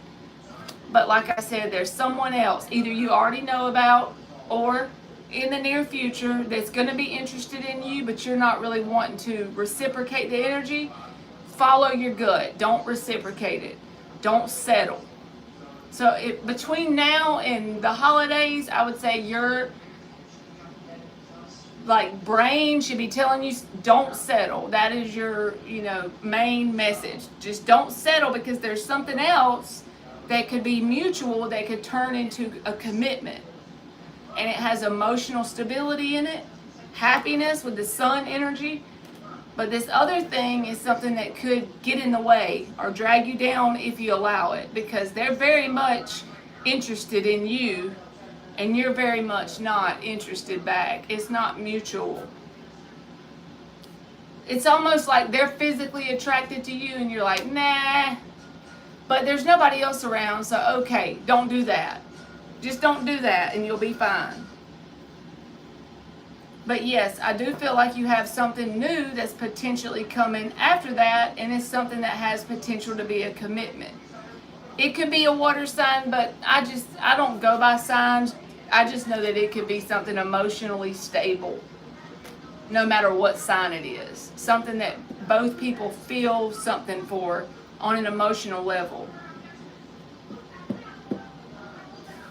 But like I said, there's someone else either you already know about, or in the near future that's going to be interested in you, but you're not really wanting to reciprocate the energy. Follow your gut. Don't reciprocate it. Don't settle. So between now and the holidays, I would say your like brain should be telling you, don't settle. That is your, main message. Just don't settle, because there's something else that could be mutual that could turn into a commitment. And it has emotional stability in it, happiness with the sun energy. But this other thing is something that could get in the way or drag you down if you allow it, because they're very much interested in you and you're very much not interested back. It's not mutual. It's almost like they're physically attracted to you and you're like, nah, but there's nobody else around, so okay, don't do that. Just don't do that and you'll be fine. But yes, I do feel like you have something new that's potentially coming after that, and it's something that has potential to be a commitment. It could be a water sign, but I don't go by signs. I just know that it could be something emotionally stable, no matter what sign it is. Something that both people feel something for on an emotional level.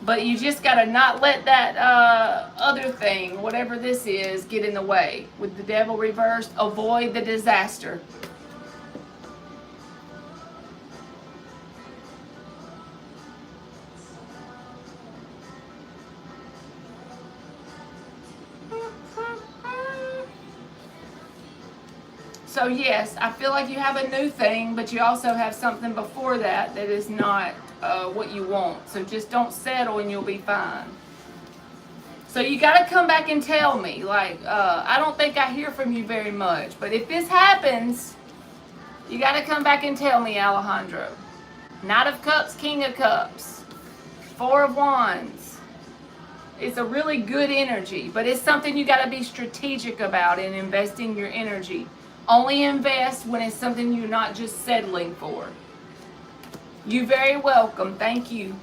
But you just got to not let that other thing, whatever this is, get in the way. With the devil reversed, avoid the disaster. So yes, I feel like you have a new thing, but you also have something before that that is not what you want. So just don't settle and you'll be fine. So you got to come back and tell me. Like, I don't think I hear from you very much. But if this happens, you got to come back and tell me, Alejandro. Knight of Cups, King of Cups, Four of Wands. It's a really good energy, but it's something you got to be strategic about in investing your energy. Only invest when it's something you're not just settling for. You're very welcome. Thank you.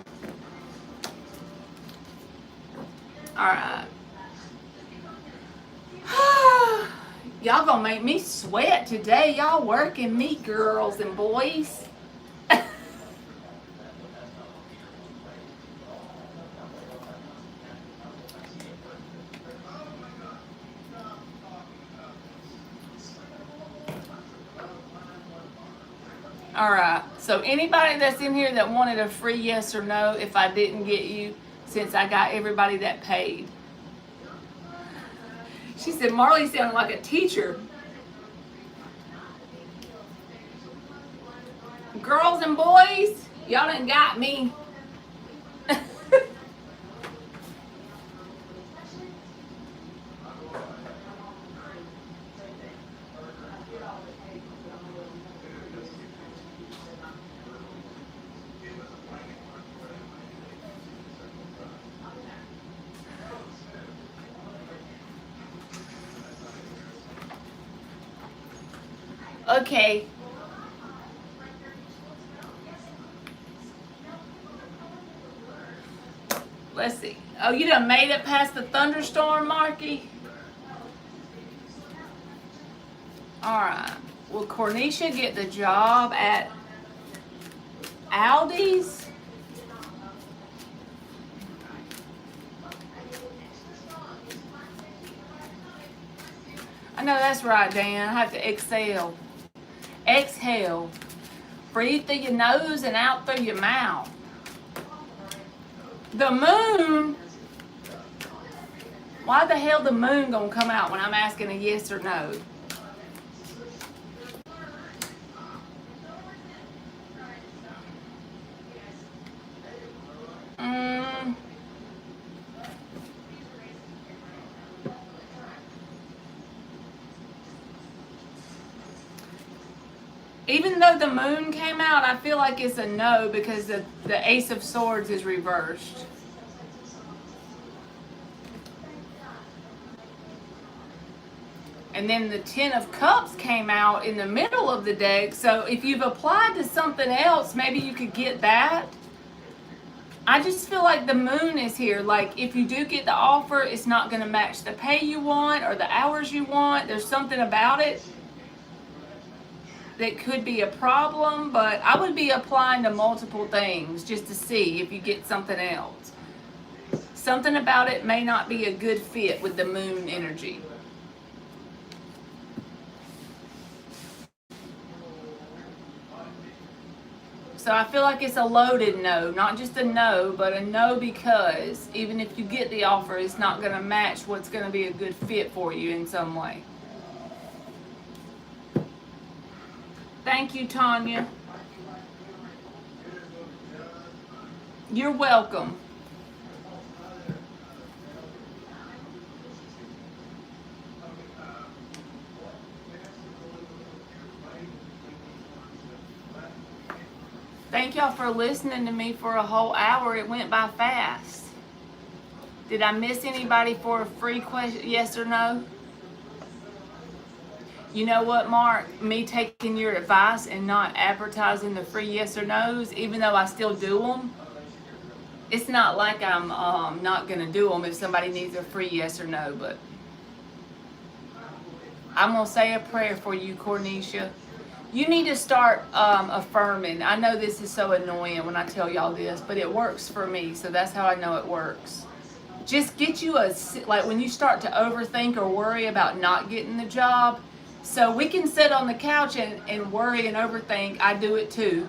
All right. Y'all gonna make me sweat today. Y'all working me, girls and boys. All right, so anybody that's in here that wanted a free yes or no if I didn't get you, since I got everybody that paid. She said, Marley sounded like a teacher. Girls and boys, y'all done got me. Okay. Let's see. Oh, you done made it past the thunderstorm, Marky? Alright. Will Cornisha get the job at Aldi's? I know that's right, Dan. I have to exhale. Exhale. Breathe through your nose and out through your mouth. The moon? Why the hell the moon gonna come out when I'm asking a yes or no? Even though the moon came out, I feel like it's a no because the Ace of Swords is reversed. And then the Ten of Cups came out in the middle of the deck. So if you've applied to something else, maybe you could get that. I just feel like the moon is here. Like, if you do get the offer, it's not going to match the pay you want or the hours you want. There's something about it that could be a problem, but I would be applying to multiple things just to see if you get something else. Something about it may not be a good fit with the moon energy. So I feel like it's a loaded no, not just a no, but a no because even if you get the offer, it's not going to match what's going to be a good fit for you in some way. Thank you, Tanya. You're welcome. Thank y'all for listening to me for a whole hour. It went by fast. Did I miss anybody for a free question? Yes or no? You know what, Mark? Me taking your advice and not advertising the free yes or no's, even though I still do them, it's not like I'm not going to do them if somebody needs a free yes or no, but I'm going to say a prayer for you, Cornisha. You need to start affirming. I know this is so annoying when I tell y'all this, but it works for me, so that's how I know it works. Just get you like when you start to overthink or worry about not getting the job, so we can sit on the couch and worry and overthink. I do it too.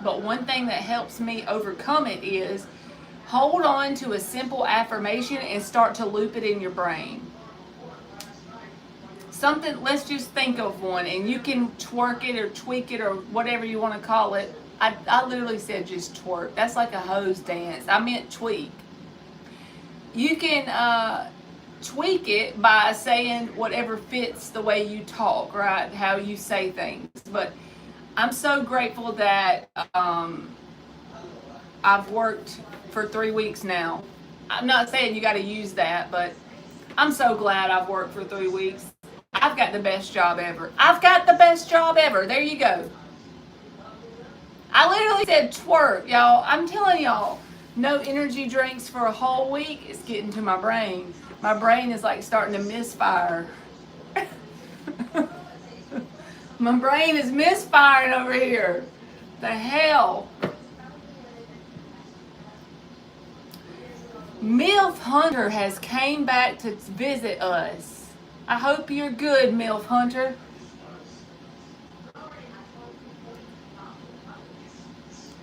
But one thing that helps me overcome it is hold on to a simple affirmation and start to loop it in your brain. Something, let's just think of one, and you can twerk it or tweak it or whatever you want to call it. I literally said just twerk. That's like a hose dance. I meant tweak. You can tweak it by saying whatever fits the way you talk, right? How you say things. But I'm so grateful that I've worked for 3 weeks now. I'm not saying you got to use that, but I'm so glad I've worked for 3 weeks. I've got the best job ever. I've got the best job ever. There you go. I literally said twerk, y'all. I'm telling y'all, no energy drinks for a whole week. It's getting to my brain. My brain is like starting to misfire. My brain is misfiring over here. The hell? MILF Hunter has came back to visit us. I hope you're good, MILF Hunter.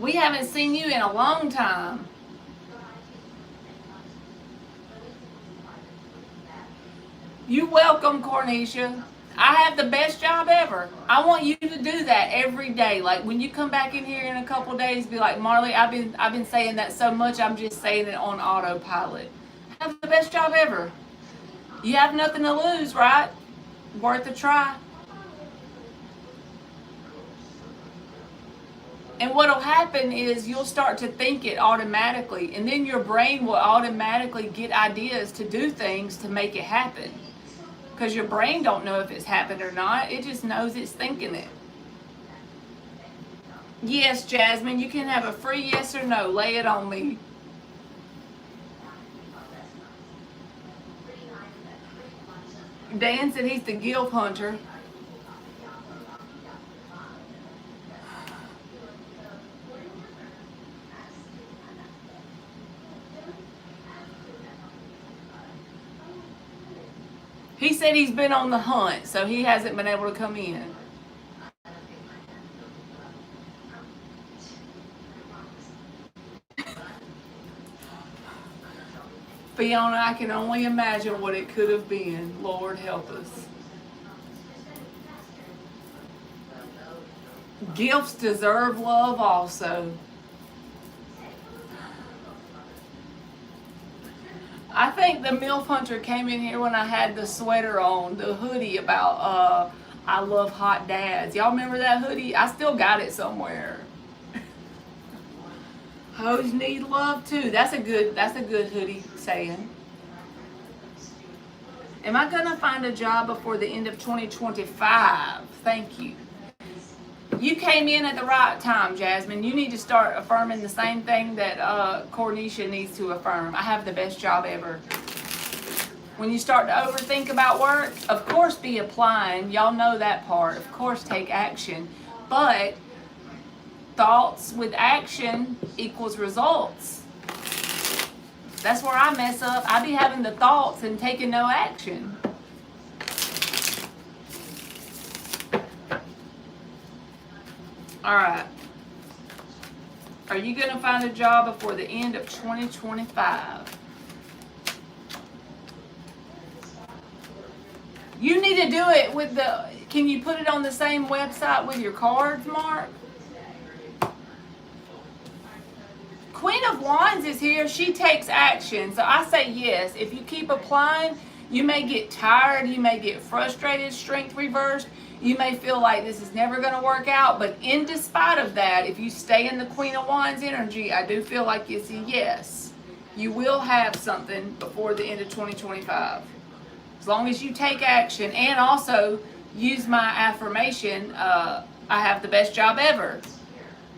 We haven't seen you in a long time. You're welcome, Cornisha. I have the best job ever. I want you to do that every day. Like when you come back in here in a couple of days, be like, Marley, I've been saying that so much, I'm just saying it on autopilot. I have the best job ever. You have nothing to lose, right? Worth a try. And what'll happen is you'll start to think it automatically, and then your brain will automatically get ideas to do things to make it happen. Because your brain don't know if it's happened or not. It just knows it's thinking it. Yes, Jasmine, you can have a free yes or no. Lay it on me. Dan said he's the guilt hunter. He said he's been on the hunt, so he hasn't been able to come in. Fiona, I can only imagine what it could have been. Lord help us. Gifts deserve love also. I think the MILF Hunter came in here when I had the sweater on, the hoodie about I love hot dads. Y'all remember that hoodie? I still got it somewhere. Hoes need love too. That's a good hoodie saying. Am I gonna find a job before the end of 2025? Thank you. You came in at the right time, Jasmine. You need to start affirming the same thing that Cornisha needs to affirm. I have the best job ever. When you start to overthink about work, of course be applying. Y'all know that part. Of course take action. But thoughts with action equals results. That's where I mess up. I be having the thoughts and taking no action. Alright. Are you going to find a job before the end of 2025? You need to do it with the... Can you put it on the same website with your cards, Mark? Queen of Wands is here. She takes action. So I say yes. If you keep applying, you may get tired. You may get frustrated. Strength reversed. You may feel like this is never going to work out. But in despite of that, if you stay in the Queen of Wands energy, I do feel like it's a yes. You will have something before the end of 2025. As long as you take action and also use my affirmation, I have the best job ever.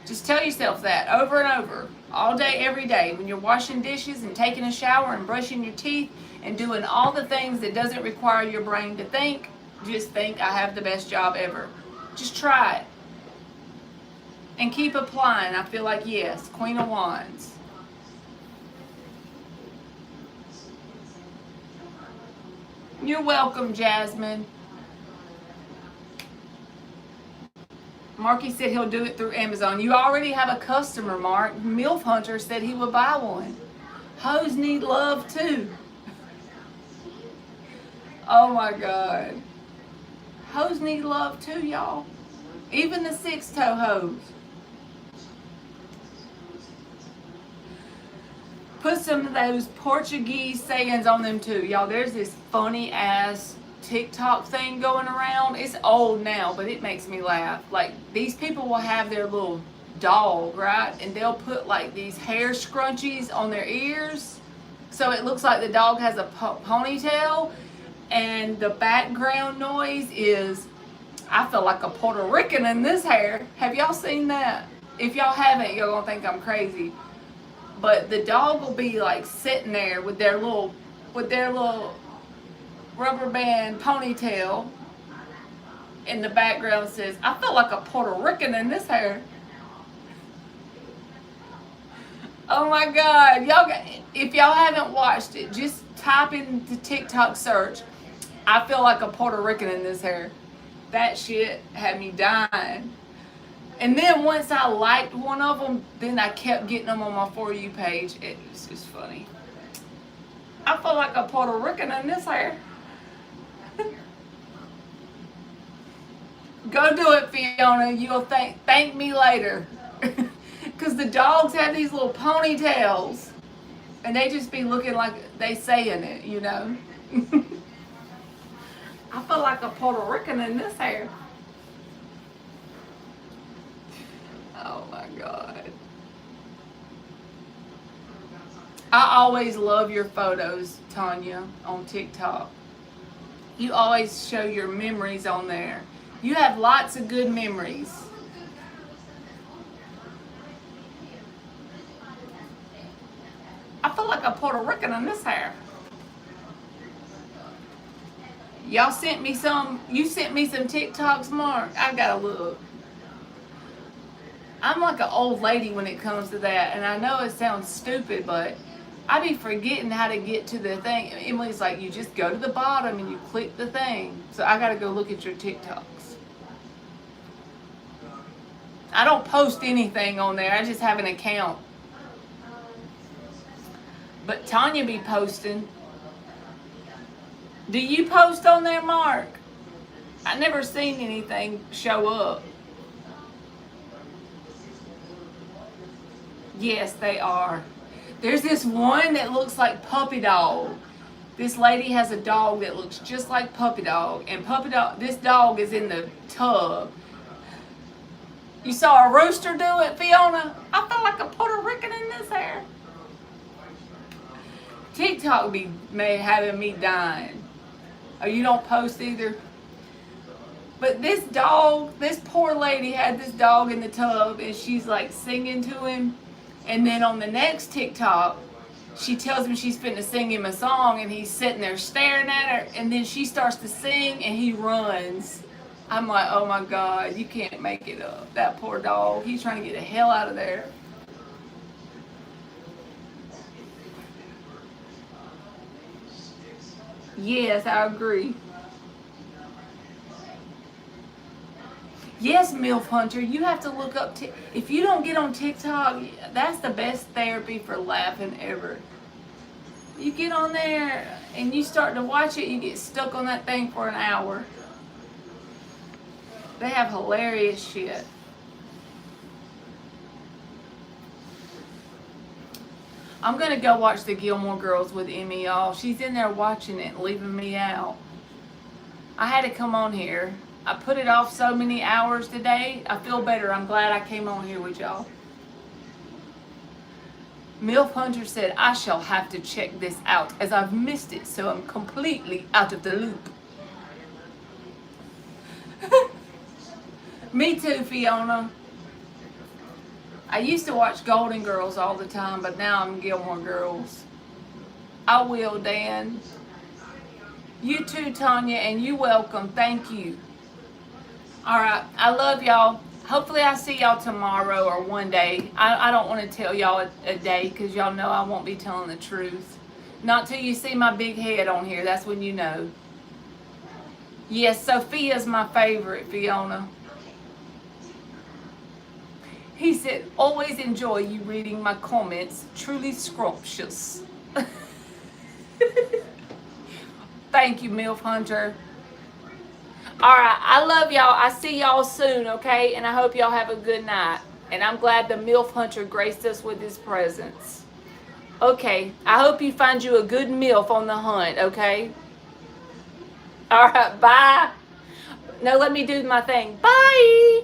Just tell yourself that over and over, all day, every day. When you're washing dishes and taking a shower and brushing your teeth and doing all the things that doesn't require your brain to think, just think, I have the best job ever. Just try it. And keep applying. I feel like yes, Queen of Wands. You're welcome, Jasmine. Marky said he'll do it through Amazon. You already have a customer, Mark. MILF Hunter said he would buy one. Hoes need love too. Oh my God. Hoes need love too, y'all. Even the 6-toe hoes. Put some of those Portuguese sayings on them too. Y'all, there's this funny ass TikTok thing going around. It's old now, but it makes me laugh. Like, these people will have their little dog, right? And they'll put like these hair scrunchies on their ears. So it looks like the dog has a ponytail. And the background noise is, I feel like a Puerto Rican in this hair. Have y'all seen that? If y'all haven't, y'all gonna think I'm crazy. But the dog will be like sitting there with their little rubber band ponytail. And the background says, I feel like a Puerto Rican in this hair. Oh my God. Y'all, if y'all haven't watched it, just type in the TikTok search, I feel like a Puerto Rican in this hair. That shit had me dying. And then once I liked one of them, then I kept getting them on my For You page. It was just funny. I feel like a Puerto Rican in this hair. Go do it, Fiona. You'll thank me later. Because the dogs have these little ponytails. And they just be looking like they saying it, you know. I feel like a Puerto Rican in this hair. Oh my God. I always love your photos, Tanya, on TikTok. You always show your memories on there. You have lots of good memories. I feel like a Puerto Rican in this hair. Y'all sent me some, you sent me some TikToks, Mark. I gotta look. I'm like an old lady when it comes to that, and I know it sounds stupid, but I be forgetting how to get to the thing. Emily's like, you just go to the bottom and you click the thing. So I gotta go look at your TikToks. I don't post anything on there. I just have an account. But Tanya be posting. Do you post on there, Mark? I never seen anything show up. Yes, they are. There's this one that looks like Puppy Dog. This lady has a dog that looks just like Puppy Dog. And Puppy Dog, this dog is in the tub. You saw a rooster do it, Fiona? I feel like a Puerto Rican in this hair. TikTok be having me dying. Oh, you don't post either? But this dog, this poor lady had this dog in the tub and she's like singing to him. And then on the next TikTok, she tells him she's finna sing him a song and he's sitting there staring at her. And then she starts to sing and he runs. I'm like, oh my God, you can't make it up. That poor dog, he's trying to get the hell out of there. Yes, I agree. Yes, MILF Hunter, you have to look up, if you don't get on TikTok, that's the best therapy for laughing ever. You get on there and you start to watch it, you get stuck on that thing for an hour. They have hilarious shit. I'm going to go watch the Gilmore Girls with Emmy, y'all. She's in there watching it, leaving me out. I had to come on here. I put it off so many hours today. I feel better. I'm glad I came on here with y'all. MILF Hunter said, I shall have to check this out as I've missed it, so I'm completely out of the loop. Me too, Fiona. I used to watch Golden Girls all the time, but now I'm Gilmore Girls. I will, Dan. You too, Tanya, and you welcome. Thank you. All right, I love y'all. Hopefully I see y'all tomorrow or one day. I don't want to tell y'all a day because y'all know I won't be telling the truth. Not till you see my big head on here. That's when you know. Yes, Sophia's my favorite, Fiona. He said, always enjoy you reading my comments. Truly scrumptious. Thank you, MILF Hunter. All right, I love y'all. I see y'all soon, okay? And I hope y'all have a good night. And I'm glad the MILF Hunter graced us with his presence. Okay, I hope you find you a good MILF on the hunt, okay? All right, bye. No, let me do my thing. Bye.